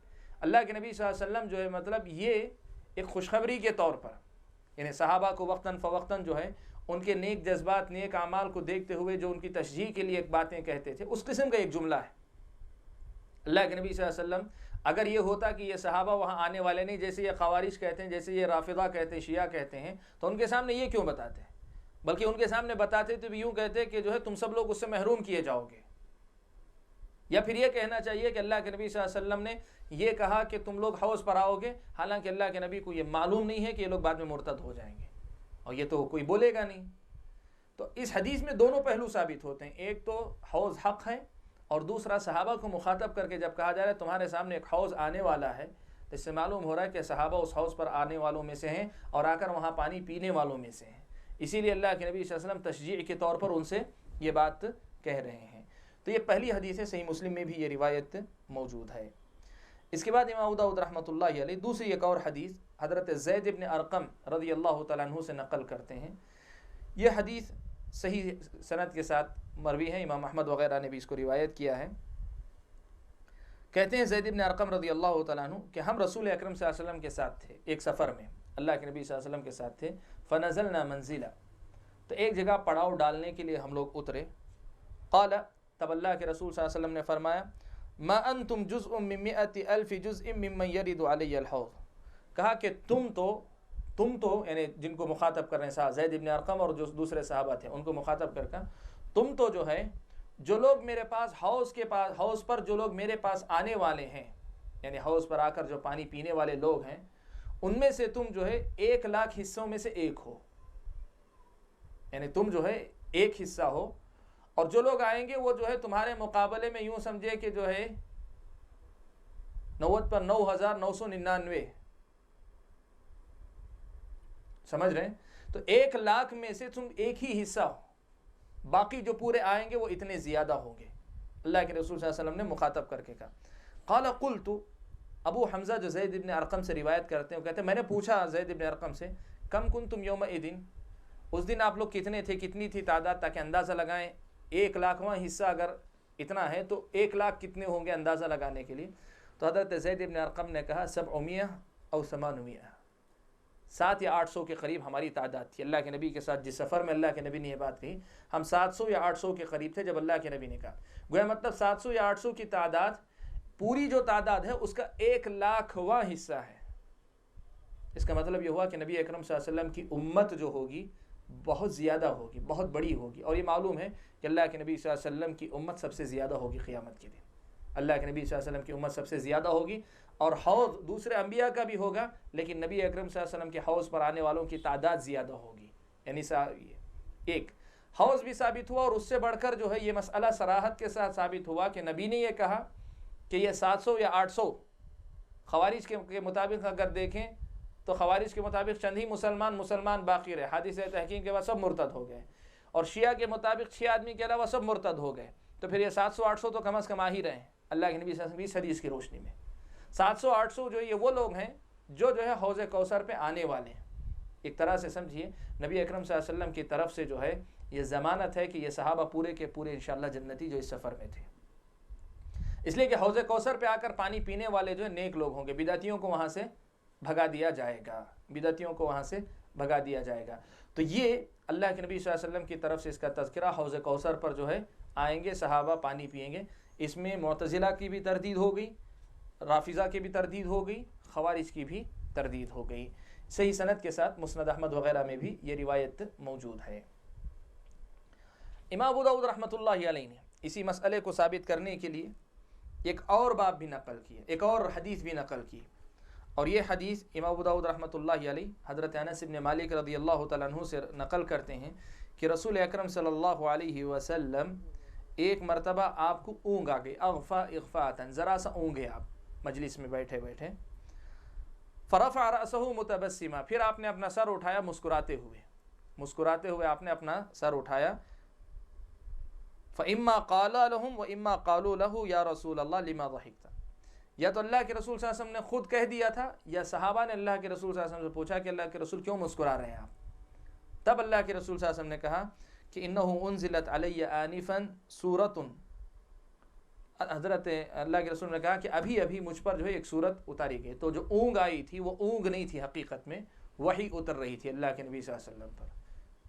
اللہ کے نبی صلی اللہ علیہ وسلم جو ہے مطلب یہ ایک خوشخبری کے طور پر، یعنی صحابہ کو وقتاً فوقتاً جو ہے ان کے نیک جذبات، نیک اعمال کو دیکھتے ہوئے جو ان کی تشجیع کے لیے ایک باتیں کہتے تھے، اس قسم کا ایک جملہ ہے۔ اللہ کے نبی صلی اللہ علیہ وسلم اگر یہ ہوتا کہ یہ صحابہ وہاں آنے والے نہیں، جیسے یہ خوارج کہتے ہیں، جیسے یہ رافضہ کہتے ہیں، شیعہ کہتے ہیں، تو ان کے سامنے یہ کیوں بتاتے؟ بلکہ ان کے سامنے بتاتے تو یوں کہتے کہ جو ہے تم سب لوگ اس سے محروم کیے جاؤ گے، یا پھر یہ کہنا چاہیے کہ اللہ کے نبی صلی اللہ علیہ وسلم نے یہ کہا کہ تم لوگ حوض پر آؤ گے، حالانکہ اللہ کے نبی کو یہ معلوم نہیں ہے کہ یہ لوگ بعد میں مرتد ہو جائیں گے، اور یہ تو کوئی بولے گا نہیں۔ تو اس حدیث میں دونوں پہلو ثابت ہوتے ہیں، ایک تو حوض حق ہے، اور دوسرا صحابہ کو مخاطب کر کے جب کہا جا رہا ہے تمہارے سامنے ایک حوض آنے والا ہے، تو اس سے معلوم ہو رہا ہے کہ صحابہ اس حوض پر آنے والوں میں سے ہیں اور آ کر وہاں پانی پینے والوں میں سے ہیں۔ اسی لیے اللہ کے نبی صلی اللہ علیہ وسلم تشجیع کے طور پر ان سے یہ بات کہہ رہے ہیں۔ تو یہ پہلی حدیث ہے، صحیح مسلم میں بھی یہ روایت موجود ہے۔ اس کے بعد امام ابو داؤد رحمۃ اللہ علیہ دوسری ایک اور حدیث حضرت زید بن ارقم رضی اللہ تعالیٰ عنہ سے نقل کرتے ہیں۔ یہ حدیث صحیح سند کے ساتھ مروی ہے، امام احمد وغیرہ نے بھی اس کو روایت کیا ہے۔ کہتے ہیں زید بن ارقم رضی اللہ تعالیٰ عنہ کہ ہم رسول اکرم صلی اللہ علیہ وسلم کے ساتھ تھے، ایک سفر میں اللہ کے نبی صلی اللہ علیہ وسلم کے ساتھ تھے۔ فنزلنا منزلا، تو ایک جگہ پڑاؤ ڈالنے کے لیے ہم لوگ اترے۔ قال، تب اللہ کے رسول صلی اللہ علیہ وسلم نے فرمایا ما انتم جزء من 100,000 جزء ممن يرد علی الحوض، کہا کہ تم تو یعنی جن کو مخاطب کر رہے ہیں زید بن ارقم اور جو دوسرے صحابہ تھے ان کو مخاطب کر کے، تم تو جو ہے جو لوگ میرے پاس حوض پر جو لوگ میرے پاس آنے والے ہیں، یعنی حوض پر آ کر جو پانی پینے والے لوگ ہیں، ان میں سے تم جو ہے 1,00,000 حصوں میں سے ایک ہو، یعنی تم جو ہے ایک حصہ ہو، اور جو لوگ آئیں گے وہ جو ہے تمہارے مقابلے میں یوں سمجھے کہ جو ہے 90 پر 9,999، سمجھ رہے ہیں؟ تو 1,00,000 میں سے تم ایک ہی حصہ ہو، باقی جو پورے آئیں گے وہ اتنے زیادہ ہوں گے۔ اللہ کے رسول صلی اللہ علیہ وسلم نے مخاطب کر کے کہا۔ قال قلت، ابو حمزہ جو زید ابن ارقم سے روایت کرتے ہیں وہ کہتے ہیں میں نے پوچھا زید ابن ارقم سے کم کنتم یومئذ، اس دن آپ لوگ کتنے تھے، کتنی تھی تعداد، تاکہ اندازہ لگائیں 1,00,000واں حصہ اگر اتنا ہے تو 1,00,000 کتنے ہوں گے اندازہ لگانے کے لیے۔ تو حضرت زید ابن ارقم نے کہا 700 او 800، 700 یا 800 کے قریب ہماری تعداد تھی۔ اللہ کے نبی کے ساتھ جس سفر میں اللہ کے نبی نے یہ بات کہی، ہم 700 یا 800 کے قریب تھے جب اللہ کے نبی نے کہا۔ گویا مطلب 700 یا 800 کی تعداد پوری جو تعداد ہے اس کا 1,00,000واں حصہ ہے۔ اس کا مطلب یہ ہوا کہ نبی اکرم صلی اللہ علیہ وسلم کی امت جو ہوگی بہت زیادہ ہوگی، بہت بڑی ہوگی، اور یہ معلوم ہے کہ اللہ کے نبی صلی اللہ علیہ وسلم کی امت سب سے زیادہ ہوگی قیامت کے دن۔ اللہ کے نبی صلی اللہ علیہ وسلم کی امت سب سے زیادہ ہوگی، اور حوض دوسرے انبیاء کا بھی ہوگا، لیکن نبی اکرم صلی اللہ علیہ وسلم کے حوض پر آنے والوں کی تعداد زیادہ ہوگی۔ یعنی ایک حوض بھی ثابت ہوا، اور اس سے بڑھ کر جو ہے یہ مسئلہ صراحت کے ساتھ ثابت ہوا کہ نبی نے یہ کہا کہ یہ 700 یا 800، خوارج کے مطابق اگر دیکھیں تو خوارج کے مطابق چند ہی مسلمان باقی رہے، حادثہ تحقیق کے بعد سب مرتد ہو گئے، اور شیعہ کے مطابق 6 آدمی کے علاوہ سب مرتد ہو گئے، تو پھر یہ 700-800 تو کم از کم آ ہی رہے ہیں اللہ کے نبی صلی اللہ علیہ وسلم کی حدیث کی روشنی میں۔ 700-800 جو یہ وہ لوگ ہیں جو ہے حوض کوثر پہ آنے والے ہیں۔ ایک طرح سے سمجھیے نبی اکرم صلی اللہ علیہ وسلم کی طرف سے جو ہے یہ ضمانت ہے کہ یہ صحابہ پورے کے پورے انشاءاللہ جنتی جو اس سفر میں تھے، اس لیے کہ حوض کوثر پہ آ کر پانی پینے والے جو ہے نیک لوگ ہوں گے، بدعتیوں کو وہاں سے بھگا دیا جائے گا، بدعتیوں کو وہاں سے بھگا دیا جائے گا۔ تو یہ اللہ کے نبی صلی اللہ علیہ وسلم کی طرف سے اس کا تذکرہ، حوض کوثر پر جو ہے آئیں گے صحابہ پانی پئیں گے، اس میں معتزلہ کی بھی تردید ہو گئی، رافضہ کی بھی تردید ہو گئی، خوارج کی بھی تردید ہو گئی۔ صحیح سند کے ساتھ مسند احمد وغیرہ میں بھی یہ روایت موجود ہے۔ امام ابو داؤد رحمۃ اللہ علیہ نے اسی مسئلے کو ثابت کرنے کے لیے ایک اور باب بھی نقل کی، ایک اور حدیث بھی نقل کی، اور یہ حدیث امام ابو داؤد رحمۃ اللہ علیہ حضرت انس بن مالک رضی اللہ تعالیٰ عنہ سے نقل کرتے ہیں کہ رسول اکرم صلی اللہ علیہ وسلم ایک مرتبہ آپ کو اونگ آ گئی، اغفا اغفاءً، ذرا سا اونگے آپ، مجلس میں بیٹھے بیٹھے. فرفع رأسه متبسما، پھر آپ نے اپنا سر اٹھایا مسکراتے ہوئے آپ نے اپنا سر اٹھایا. فَإِمَّا قَالَ لَهُمْ وَإِمَّا قَالُوا لَهُ يَا رَسُولَ اللَّهِ لِمَا ضَحِكْتَ، یا تو اللہ کے رسول صلی اللہ علیہ وسلم نے خود کہہ دیا تھا یا صحابہ نے اللہ کے رسول صلی اللہ علیہ وسلم سے پوچھا کہ اللہ کے رسول کیوں مسکرا رہے ہیں آپ. تب اللہ کے رسول صلی اللہ علیہ وسلم نے کہا کہ انه انزلت علی آنفا سورۃ، حضرت اللہ کے رسول نے کہا کہ ابھی مجھ پر جو ہے ایک سورت اتاری گئی. تو جو اونگ آئی تھی وہ اونگ نہیں تھی، حقیقت میں وحی اتر رہی تھی اللہ کے نبی صلی اللہ علیہ وسلم پر.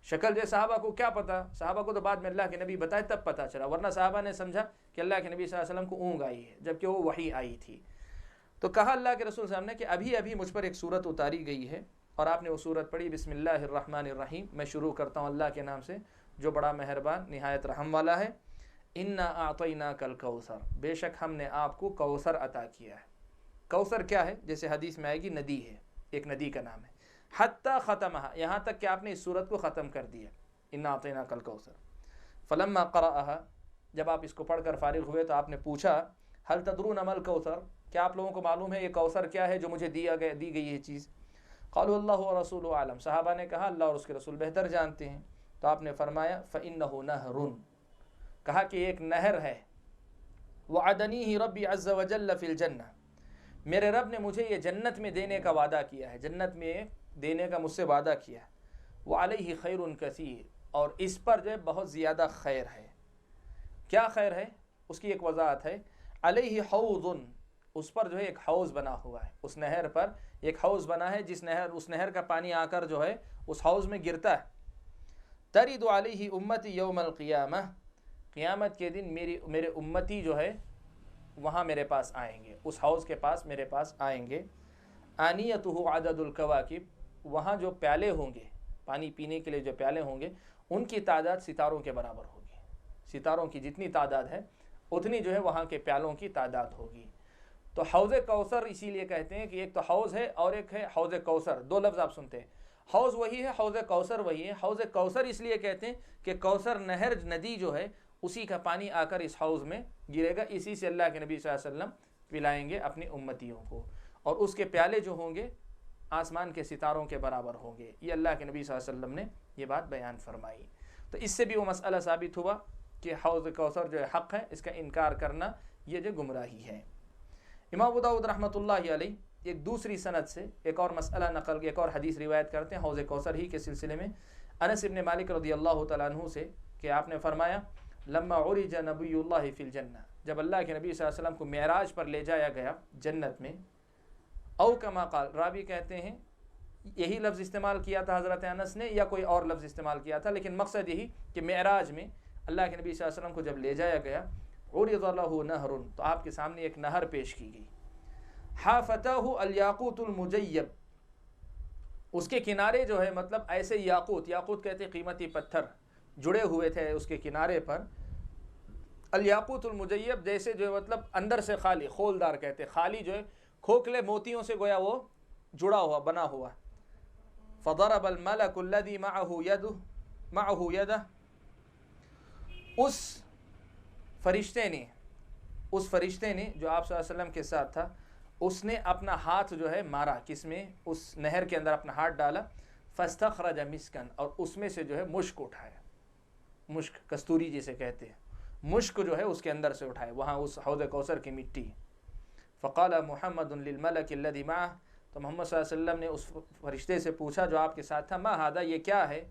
شکل جو صحابہ کو کیا پتا، صحابہ کو تو بعد میں اللہ کے نبی بتائے تب پتہ چلا، ورنہ صحابہ نے سمجھا کہ اللہ کے نبی صلی اللہ علیہ وسلم کو اونگ آئی ہے جبکہ وہ وحی آئی تھی. تو کہا اللہ کے رسول صلی اللہ علیہ وسلم نے کہ ابھی مجھ پر ایک سورت اتاری گئی ہے، اور آپ نے وہ سورت پڑھی بسم اللہ الرحمن الرحیم، میں شروع کرتا ہوں اللہ کے نام سے جو بڑا مہربان نہایت رحم والا ہے. انا اعطیناک الکوثر، بے شک ہم نے آپ کو کوثر عطا کیا ہے. کوثر کیا ہے؟ جیسے حدیث میں آئے گی ندی ہے، ایک ندی کا نام ہے. حتی ختمہا، یہاں تک کہ آپ نے اس سورت کو ختم کر دیا. انا اعطیناک الکوثر. فلما قرأہا، جب آپ اس کو پڑھ کر فارغ ہوئے تو آپ نے پوچھا هل تدرون ما الکوثر، کیا آپ لوگوں کو معلوم ہے یہ کوثر کیا ہے جو مجھے دی گئی یہ چیز؟ قالوا اللہ ورسولہ اعلم، صحابہ نے کہا اللہ اور اس کے رسول بہتر جانتے ہیں. تو آپ نے فرمایا فإنہ نہر، کہا کہ ایک نہر ہے. وعدنیہ ربی عز وجل فی الجنہ، میرے رب نے مجھے یہ جنت میں دینے کا وعدہ کیا ہے، جنت میں دینے کا مجھ سے وعدہ کیا ہے. وعلیہ خیر کثیر، اور اس پر جو ہے بہت زیادہ خیر ہے. کیا خیر ہے؟ اس کی ایک وضاحت ہے. علیہ حوض، اس پر جو ہے ایک حوض بنا ہوا ہے، اس نہر پر ایک حوض بنا ہے اس نہر کا پانی آ کر جو ہے اس حوض میں گرتا ہے. ترد علیہ امتی یوم القیامہ، قیامت کے دن میرے امتی جو ہے وہاں میرے پاس آئیں گے، اس حوض کے پاس میرے پاس آئیں گے. آنیتہ عدد الکواکب، وہاں جو پیالے ہوں گے، پانی پینے کے لیے جو پیالے ہوں گے ان کی تعداد ستاروں کے برابر ہوگی. ستاروں کی جتنی تعداد ہے اتنی جو ہے وہاں کے پیالوں کی تعداد ہوگی. تو حوض کوثر اسی لیے کہتے ہیں کہ ایک تو حوض ہے اور ایک ہے حوض کوثر، دو لفظ آپ سنتے ہیں. حوض وہی ہے، حوض کوثر وہی ہے. حوض کوثر اس لیے کہتے ہیں کہ کوثر نہر ندی جو ہے اسی کا پانی آ کر اس حوض میں گرے گا، اسی سے اللہ کے نبی صلی اللہ علیہ وسلم پلائیں گے اپنی امتیوں کو، اور اس کے پیالے جو ہوں گے آسمان کے ستاروں کے برابر ہوں گے. یہ اللہ کے نبی صلی اللہ علیہ وسلم نے یہ بات بیان فرمائی. تو اس سے بھی وہ مسئلہ ثابت ہوا کہ حوض کوثر جو ہے حق ہے، اس کا انکار کرنا یہ جو گمراہی ہے. امام ابو داؤد رحمۃ اللہ علیہ ایک دوسری سند سے ایک اور مسئلہ ایک اور حدیث روایت کرتے ہیں حوض کوثر ہی کے سلسلے میں، انس بن مالک رضی اللہ تعالیٰ عنہ سے، کہ آپ نے فرمایا لما عرج نبی اللہ فی الجنہ، جب اللہ کے نبی صلی اللہ علیہ وسلم کو معراج پر لے جایا گیا جنت میں، او کما قال، راوی کہتے ہیں یہی لفظ استعمال کیا تھا حضرت انس نے یا کوئی اور لفظ استعمال کیا تھا، لیکن مقصد یہی کہ معراج میں اللہ کے نبی صلی اللہ علیہ وسلم کو جب لے جایا گیا، عرض له نہر، تو آپ کے سامنے ایک نہر پیش کی گئی. حافتہ الیاقوت المجیب، اس کے کنارے جو ہے مطلب ایسے یاقوت کہتے ہیں قیمتی پتھر جڑے ہوئے تھے اس کے کنارے پر. الیاقوت المجیب جیسے جو ہے مطلب اندر سے خالی، خولدار کہتے ہیں، خالی جو ہے کھوکھلے موتیوں سے گویا وہ جڑا ہوا بنا ہوا. فضرب الملک الذی معه یدہ، اس فرشتے نے جو آپ صلی اللہ علیہ وسلم کے ساتھ تھا، اس نے اپنا ہاتھ جو ہے مارا، کس میں؟ اس نہر کے اندر اپنا ہاتھ ڈالا. فاستخرج مسکن، اور اس میں سے جو ہے مشک اٹھایا، مشک کستوری جسے کہتے ہیں، مشک جو ہے اس کے اندر سے اٹھائے وہاں اس حوض کوثر کی مٹی. فقال محمد للملک الذی معه، تو محمد صلی اللہ علیہ وسلم نے اس فرشتے سے پوچھا جو آپ کے ساتھ تھا، ما ھذا، یہ کیا ہے،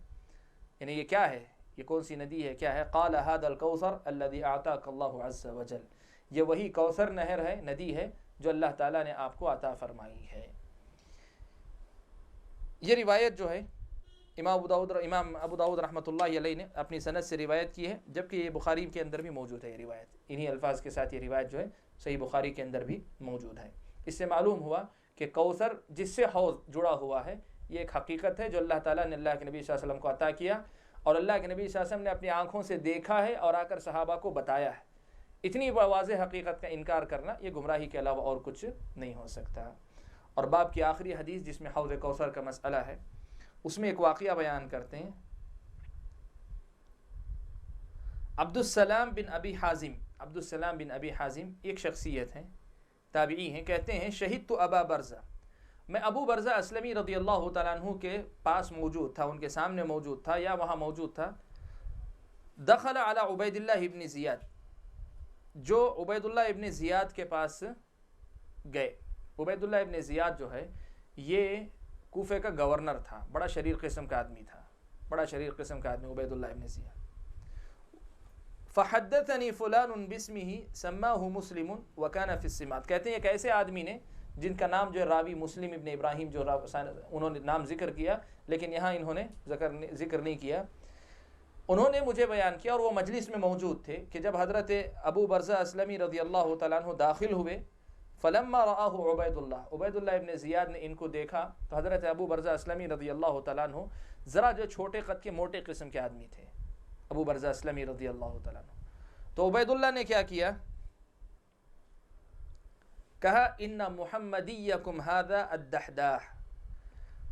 یعنی یہ کیا ہے، یہ کون سی ندی ہے، کیا ہے؟ قال ھذا الکوثر الذی اعطاک اللہ عز وجل، یہ وہی کوثر نہر ہے، ندی ہے جو اللہ تعالیٰ نے آپ کو عطا فرمائی ہے. یہ روایت جو ہے امام ابو داؤد رحمۃ اللہ علیہ نے اپنی سند سے روایت کی ہے، جبکہ یہ بخاری کے اندر بھی موجود ہے. یہ روایت انہی الفاظ کے ساتھ یہ روایت جو ہے صحیح بخاری کے اندر بھی موجود ہے. اس سے معلوم ہوا کہ کوثر جس سے حوض جڑا ہوا ہے یہ ایک حقیقت ہے جو اللہ تعالیٰ نے اللہ کے نبی صلی اللہ علیہ وسلم کو عطا کیا، اور اللہ کے نبی صلی اللہ علیہ وسلم نے اپنی آنکھوں سے دیکھا ہے اور آ کر صحابہ کو بتایا ہے. اتنی واضح حقیقت کا انکار کرنا یہ گمراہی کے علاوہ اور کچھ نہیں ہو سکتا. اور باب کی آخری حدیث جس میں حوض کوثر کا مسئلہ ہے، اس میں ایک واقعہ بیان کرتے ہیں. عبدالسلام بن ابی حازم ایک شخصیت ہیں، تابعی ہیں، کہتے ہیں شہدت ابا برزہ، میں ابو برزہ اسلمی رضی اللہ تعالیٰ عنہ کے پاس موجود تھا، ان کے سامنے موجود تھا یا وہاں موجود تھا. دخل علی عبید اللہ ابن زیاد، جو عبید اللہ ابن زیاد کے پاس گئے. عبید اللہ ابن زیاد جو ہے یہ کوفے کا گورنر تھا، بڑا شریر قسم کا آدمی تھا، بڑا شریر قسم کا آدمی عبید اللہ ابن زیاد. فحدثنی فلان باسمہ سماہ مسلم وکان فی السمات، کہتے ہیں ایک ایسے آدمی نے جن کا نام جو ہے راوی مسلم ابن ابراہیم جو انہوں نے نام ذکر کیا، لیکن یہاں انہوں نے ذکر نہیں کیا، انہوں نے مجھے بیان کیا اور وہ مجلس میں موجود تھے کہ جب حضرت ابو برزہ اسلمی رضی اللہ تعالیٰ عنہ داخل ہوئے. فلما رآہ عبید اللہ ابن زیاد نے ان کو دیکھا تو حضرت ابو برزہ اسلمی رضی اللہ تعالیٰ عنہ ذرا جو چھوٹے قد کے موٹے قسم کے آدمی تھے ابو برزہ اسلمی رضی اللہ تعالیٰ عنہ. تو عبید اللہ نے کیا کیا، کہا ان محمدیکم ھذا الدحداح،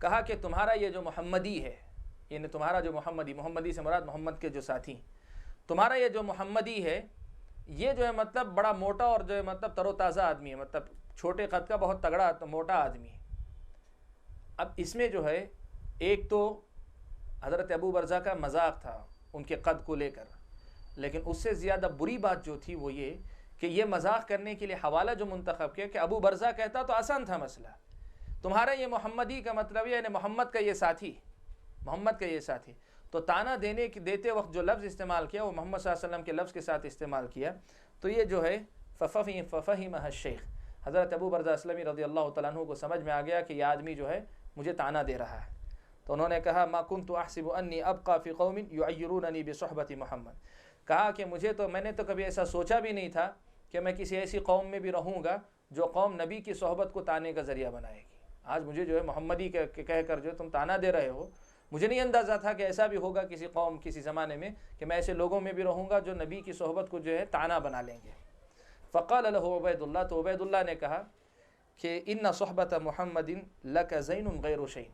کہا کہ تمہارا یہ جو محمدی ہے، یعنی تمہارا جو محمدی سے مراد محمد کے جو ساتھی، تمہارا یہ جو محمدی ہے یہ جو ہے مطلب بڑا موٹا اور جو ہے مطلب تر و تازہ آدمی ہے، مطلب چھوٹے قد کا بہت تگڑا موٹا آدمی ہے. اب اس میں جو ہے ایک تو حضرت ابو برزہ کا مذاق تھا ان کے قد کو لے کر، لیکن اس سے زیادہ بری بات جو تھی وہ یہ کہ یہ مذاق کرنے کے لیے حوالہ جو منتخب کیا کہ ابو برزہ کہتا تو آسان تھا مسئلہ، تمہارا یہ محمدی کا مطلب یعنی محمد کا یہ ساتھی، تو تانا دیتے وقت جو لفظ استعمال کیا وہ محمد صلی اللہ علیہ وسلم کے لفظ کے ساتھ استعمال کیا. تو یہ جو ہے ففہمہ الشیخ، حضرت ابو برزہ اسلمی رضی اللہ تعالیٰ عنہ کو سمجھ میں آ گیا کہ یہ آدمی جو ہے مجھے تانا دے رہا ہے. تو انہوں نے کہا ما کنت احسب انی ابقى فی قوم یعیروننی بصحبۃ محمد، کہا کہ میں نے تو کبھی ایسا سوچا بھی نہیں تھا کہ میں کسی ایسی قوم میں بھی رہوں گا جو قوم نبی کی صحبت کو تانے کا ذریعہ بنائے گی. آج مجھے جو ہے محمدی کہہ کر جو تم تانا دے رہے ہو، مجھے نہیں اندازہ تھا کہ ایسا بھی ہوگا کسی قوم کسی زمانے میں کہ میں ایسے لوگوں میں بھی رہوں گا جو نبی کی صحبت کو جو ہے تانا بنا لیں گے. فقال له عبید اللہ، تو عبید اللہ نے کہا کہ ان صحبت محمد لک زین غیر شین.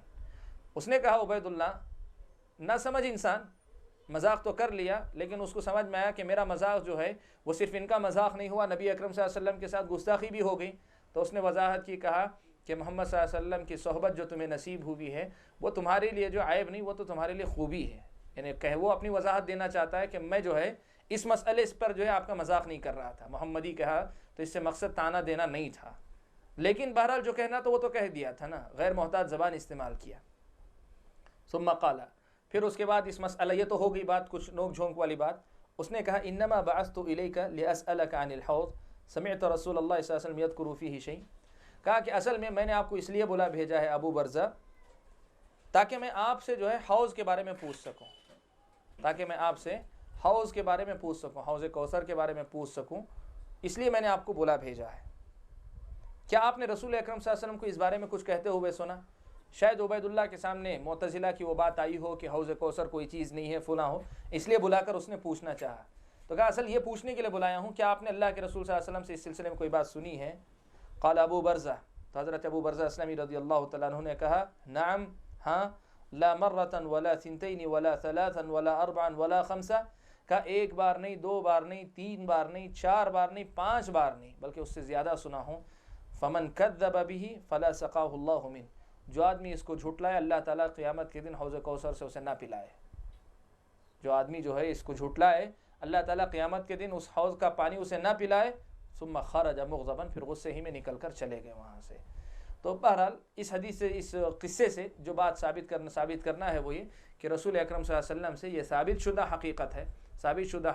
اس نے کہا عبید اللہ، نہ سمجھ انسان مذاق تو کر لیا لیکن اس کو سمجھ میں آیا کہ میرا مذاق جو ہے وہ صرف ان کا مذاق نہیں ہوا، نبی اکرم صلی اللہ علیہ وسلم کے ساتھ گستاخی بھی ہو گئی. تو اس نے وضاحت کی، کہا کہ محمد صلی اللہ علیہ وسلم کی صحبت جو تمہیں نصیب ہوئی ہے وہ تمہارے لیے جو عیب نہیں، وہ تو تمہارے لیے خوبی ہے. یعنی وہ اپنی وضاحت دینا چاہتا ہے کہ میں جو ہے اس مسئلے پر جو ہے آپ کا مذاق نہیں کر رہا تھا. محمدی کہا تو اس سے مقصد تانا دینا نہیں تھا، لیکن بہرحال جو کہنا تو وہ تو کہہ دیا تھا نا، غیر محتاط زبان استعمال کیا. ثم قال، پھر اس کے بعد اس مسئلہ، یہ تو ہو گئی بات کچھ نوک جھونک والی بات. اس نے کہا انما بعثت الیک لاسالک عن الحوض سمعت رسول اللہ صلی اللہ علیہ وسلم یذکر فیہ شیء، کہا کہ اصل میں نے آپ کو اس لیے بھیجا ہے ابو برزہ تاکہ میں آپ سے جو ہے حوض کے بارے میں پوچھ سکوں، حوض کوثر کے بارے میں پوچھ سکوں، اس لیے میں نے آپ کو بھیجا ہے. کیا آپ نے رسول اکرم صلی اللہ علیہ وسلم کو اس بارے میں کچھ کہتے ہوئے سنا؟ شاید عبید اللہ کے سامنے معتزلہ کی وہ بات آئی ہو کہ حوض کوثر کوئی چیز نہیں ہے فلاں ہو، اس لیے بلا کر اس نے پوچھنا چاہا. تو کہا اصل یہ پوچھنے کے لیے بلایا ہوں کیا آپ نے اللہ کے رسول صلی اللہ علیہ وسلم سے اس سلسلے میں کوئی بات سنی ہے؟ قال ابو برزہ، تو حضرت ابو برزہ اسلمی رضی اللہ تعالیٰ عنہ نے کہا نعم، ہاں، لا مرة ولا ثنتين ولا ثلاثا ولا اربعا ولا خمسا، کہا ایک بار نہیں، دو بار نہیں، تین بار نہیں، چار بار نہیں، پانچ بار نہیں، بلکہ اس سے زیادہ سنا ہوں. فمن کذب به فلا سقاه اللہ من، جو آدمی اس کو جھٹلائے اللہ تعالیٰ قیامت کے دن حوض کوثر سے اسے نہ پلائے. جو آدمی جو ہے اس کو جھٹلائے اللہ تعالیٰ قیامت کے دن اس حوض کا پانی اسے نہ پلائے. ثم خرج مغضبا، پھر غصے ہی میں نکل کر چلے گئے وہاں سے. تو بہرحال اس حدیث سے، اس قصے سے جو بات ثابت کرنا ہے وہ یہ کہ رسول اکرم صلی اللہ علیہ وسلم سے یہ ثابت شدہ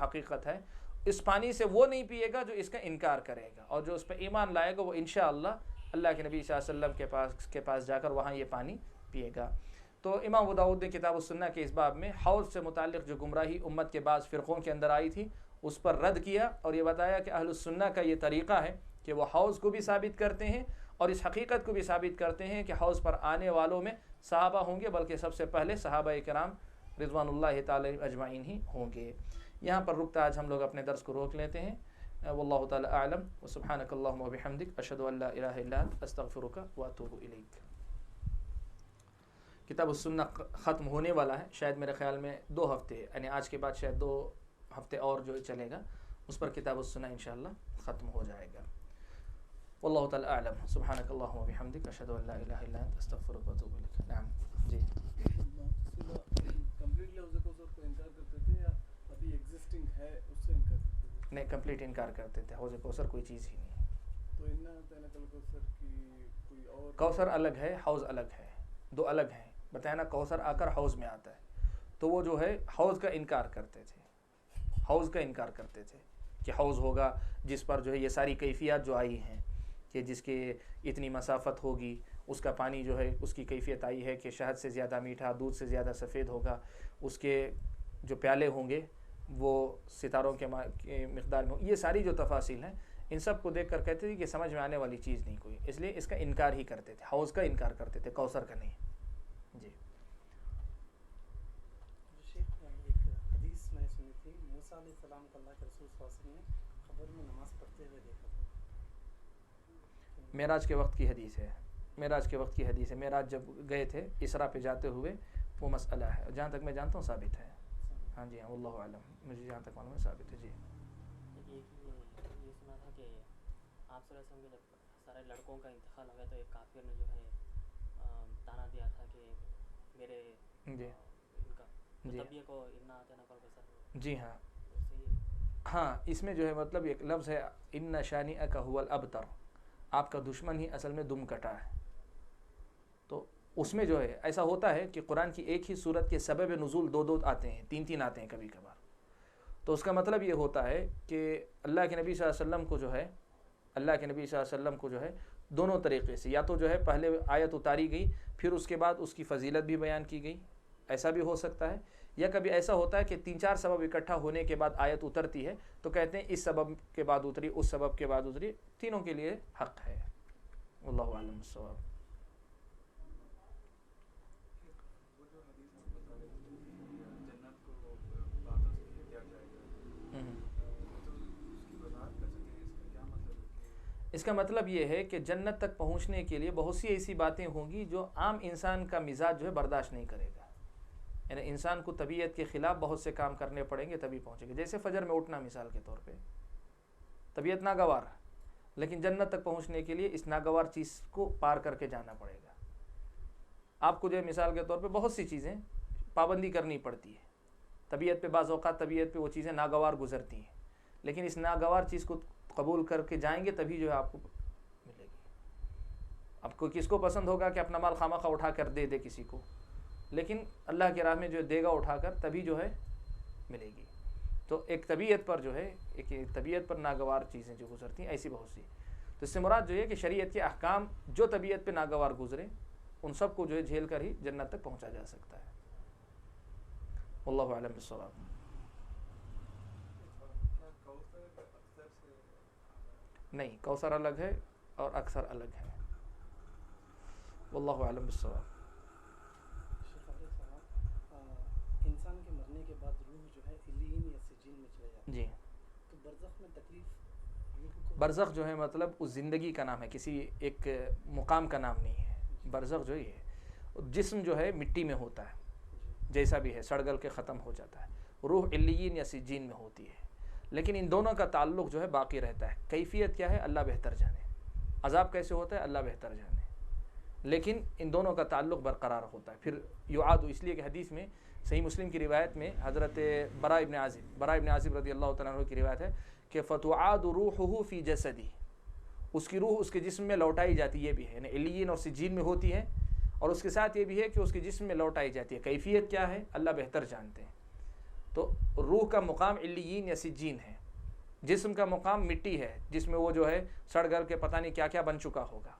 حقیقت ہے. اس پانی سے وہ نہیں پیے گا جو اس کا انکار کرے گا، اور جو اس پہ ایمان لائے گا وہ انشاءاللہ اللہ کے نبی صلی اللہ علیہ وسلم کے پاس جا کر وہاں یہ پانی پیے گا. تو امام ابو داؤد نے کتاب السنہ کے اس باب میں حوض سے متعلق جو گمراہی امت کے بعض فرقوں کے اندر آئی تھی اس پر رد کیا، اور یہ بتایا کہ اہل السنہ کا یہ طریقہ ہے کہ وہ حوض کو بھی ثابت کرتے ہیں اور اس حقیقت کو بھی ثابت کرتے ہیں کہ حوض پر آنے والوں میں صحابہ ہوں گے، بلکہ سب سے پہلے صحابہ کرام رضوان اللہ تعالی اجمعین ہی ہوں گے. یہاں پر رکتا آج ہم لوگ اپنے درس کو روک لیتے ہیں. واللہ تعالی اعلم، وسبحانک اللہم وبحمدک، اشہد ان لا الہ الا انت، استغفرک واتوب الیک. کتاب السنہ ختم ہونے والا ہے، شاید میرے خیال میں 2 ہفتے، یعنی آج کے بعد شاید 2 ہفتے اور جو چلے گا، اس پر کتاب السنہ انشاءاللہ ختم ہو جائے گا. واللہ تعالی اعلم. سبحانک اللہم و بحمدک اشہد ان لا الہ الا انت استغفرک و اتوب الیک. نعم جی. کمپلیٹلی حوض کوثر کو انکار کرتے تھے یا ابھی ایگزسٹنگ ہے اس سے انکار کرتے تھے؟ نہیں، کمپلیٹ انکار کرتے تھے. حوض کوثر کوئی چیز ہی نہیں. تو انا اعطیناک الکوثر کی کوئی اور کوثر الگ ہے، حوض الگ ہے، دو الگ ہیں. بتایا نا، کوثر آ کر حوض میں آتا ہے. تو وہ جو ہے حوض کا انکار کرتے تھے. حوض کا انکار کرتے تھے کہ حوض ہوگا جس پر جو ہے یہ ساری کیفیات جو آئی ہیں، کہ جس کے اتنی مسافت ہوگی، اس کا پانی جو ہے اس کی کیفیت آئی ہے کہ شہد سے زیادہ میٹھا، دودھ سے زیادہ سفید ہوگا، اس کے جو پیالے ہوں گے وہ ستاروں کے مقدار میں. یہ ساری جو تفاصیل ہیں، ان سب کو دیکھ کر کہتے تھے کہ سمجھ میں آنے والی چیز نہیں کوئی، اس لیے اس کا انکار ہی کرتے تھے. حوض کا انکار کرتے تھے، کوثر کا نہیں. جی. شیخ ایک حدیث میں نے سنی تھی، موسیٰ علیہ السلام کو اللہ کے رسول صلی اللہ علیہ وسلم نے قبر میں نماز پڑھتے ہوئے دیکھا تھا. معراج کے وقت کی حدیث ہے. معراج کے وقت کی حدیث ہے. معراج جب گئے تھے اسراء پہ جاتے ہوئے، وہ مسئلہ ہے. جہاں تک میں جانتا ہوں ثابت ہے. ہاں جی ہاں، واللہ اعلم، مجھے جہاں تک معلوم ہے ثابت ہے. جی. یہ سنا تھا کہ آپ صلی اللہ علیہ وسلم کے جب سارے لڑکوں کا انتقال ہو گیا تو ایک کافر نے جو ہے تانا دیا تھا کہ میرے جی ان کا جی طبیعت کو انا اعطیناک الکوثر. جی ہاں ہاں، اس میں جو ہے مطلب ایک لفظ ہے ان شانئک هو الابتر، آپ کا دشمن ہی اصل میں دم کٹا ہے. تو اس میں جو ہے ایسا ہوتا ہے کہ قرآن کی ایک ہی صورت کے سبب نزول دو دو آتے ہیں، تین تین آتے ہیں کبھی کبھار. تو اس کا مطلب یہ ہوتا ہے کہ اللہ کے نبی صلی اللہ علیہ وسلم کو جو ہے، اللہ کے نبی صلی اللہ علیہ وسلم کو جو ہے دونوں طریقے سے، یا تو جو ہے پہلے آیت اتاری گئی پھر اس کے بعد اس کی فضیلت بھی بیان کی گئی، ایسا بھی ہو سکتا ہے. یا کبھی ایسا ہوتا ہے کہ تین چار سبب اکٹھا ہونے کے بعد آیت اترتی ہے تو کہتے ہیں اس سبب کے بعد اتری، اس سبب کے بعد اتری، تینوں کے لیے حق ہے. واللہ اعلم الصواب. جنت کو باتوں سے کیا جائے گا، تو اس کی وضاحت کر سکیں اس کا کیا مطلب ہے؟ اس کا مطلب یہ ہے کہ جنت تک پہنچنے کے لیے بہت سی ایسی باتیں ہوں گی جو عام انسان کا مزاج جو ہے برداشت نہیں کرے گا. یعنی انسان کو طبیعت کے خلاف بہت سے کام کرنے پڑیں گے تبھی پہنچے گا. جیسے فجر میں اٹھنا مثال کے طور پہ، طبیعت ناگوار، لیکن جنت تک پہنچنے کے لیے اس ناگوار چیز کو پار کر کے جانا پڑے گا. آپ کو جو ہے مثال کے طور پہ بہت سی چیزیں پابندی کرنی پڑتی ہے. طبیعت پہ بعض اوقات طبیعت پہ وہ چیزیں ناگوار گزرتی ہیں، لیکن اس ناگوار چیز کو قبول کر کے جائیں گے تبھی جو ہے آپ کو ملے گی. آپ کو کس کو پسند ہوگا کہ اپنا مال خامخواہ اٹھا کر دے دے کسی کو، لیکن اللہ کی راہ میں جو دے گا اٹھا کر تبھی جو ہے ملے گی. تو ایک طبیعت پر جو ہے، ایک طبیعت پر ناگوار چیزیں جو گزرتی ہیں ایسی بہت سی. تو اس سے مراد جو ہے کہ شریعت کے احکام جو طبیعت پہ ناگوار گزرے ان سب کو جو ہے جھیل کر ہی جنت تک پہنچا جا سکتا ہے. واللہ اعلم بالصواب. نہیں، کوثر الگ ہے اور اکثر الگ ہے. واللہ اعلم بالصواب. انسان کے مرنے کے بعد روح جو ہے علیین یا سجین میں چلے جاتی ہے. جی. تو برزخ میں تکلیف روح کو، برزخ جو ہے مطلب اس زندگی کا نام ہے، کسی ایک مقام کا نام نہیں ہے. برزخ جو ہے جسم جو ہے مٹی میں ہوتا ہے، جیسا بھی ہے سڑ گل کے ختم ہو جاتا ہے. روح علیین یا سجین میں ہوتی ہے، لیکن ان دونوں کا تعلق جو ہے باقی رہتا ہے. کیفیت کیا ہے اللہ بہتر جانے، عذاب کیسے ہوتا ہے اللہ بہتر جانے، لیکن ان دونوں کا تعلق برقرار ہوتا ہے. پھر یعاد، اس لیے کہ حدیث میں صحیح مسلم کی روایت میں حضرت براء ابن عازب رضی اللہ تعالیٰ عنہ کی روایت ہے کہ فتعاد روحہ فی جسدی، اس کی روح اس کے جسم میں لوٹائی جاتی. یہ بھی ہے یعنی علیین اور سجین میں ہوتی ہے، اور اس کے ساتھ یہ بھی ہے کہ اس کے جسم میں لوٹائی جاتی ہے. کیفیت کیا ہے اللہ بہتر جانتے ہیں. تو روح کا مقام علیین یا سجین ہے، جسم کا مقام مٹی ہے جس میں وہ جو ہے سڑ گل کے پتہ نہیں کیا کیا بن چکا ہوگا.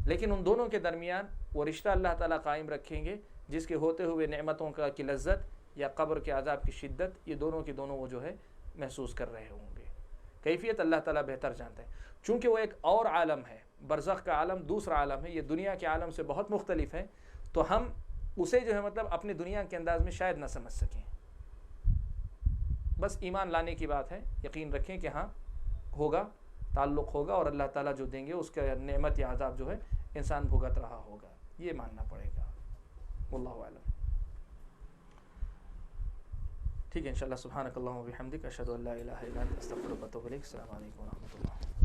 لیکن ان دونوں کے درمیان وہ رشتہ اللہ تعالیٰ قائم رکھیں گے جس کے ہوتے ہوئے نعمتوں کی لذت یا قبر کے عذاب کی شدت، یہ دونوں کی دونوں وہ جو ہے محسوس کر رہے ہوں گے. کیفیت اللہ تعالیٰ بہتر جانتا ہے، چونکہ وہ ایک اور عالم ہے. برزخ کا عالم دوسرا عالم ہے، یہ دنیا کے عالم سے بہت مختلف ہے. تو ہم اسے جو ہے مطلب اپنے دنیا کے انداز میں شاید نہ سمجھ سکیں. بس ایمان لانے کی بات ہے، یقین رکھیں کہ ہاں ہوگا، تعلق ہوگا، اور اللہ تعالیٰ جو دیں گے اس کا نعمت یا عذاب جو ہے انسان بھگت رہا ہوگا، یہ ماننا پڑے گا. واللہ اعلم. ٹھیک ہے انشاءاللہ. سبحانک اللہم و بحمدک اشہد ان لا الہ الا انت استغفرک و اتوب الیک. السلام علیکم و رحمۃ اللہ.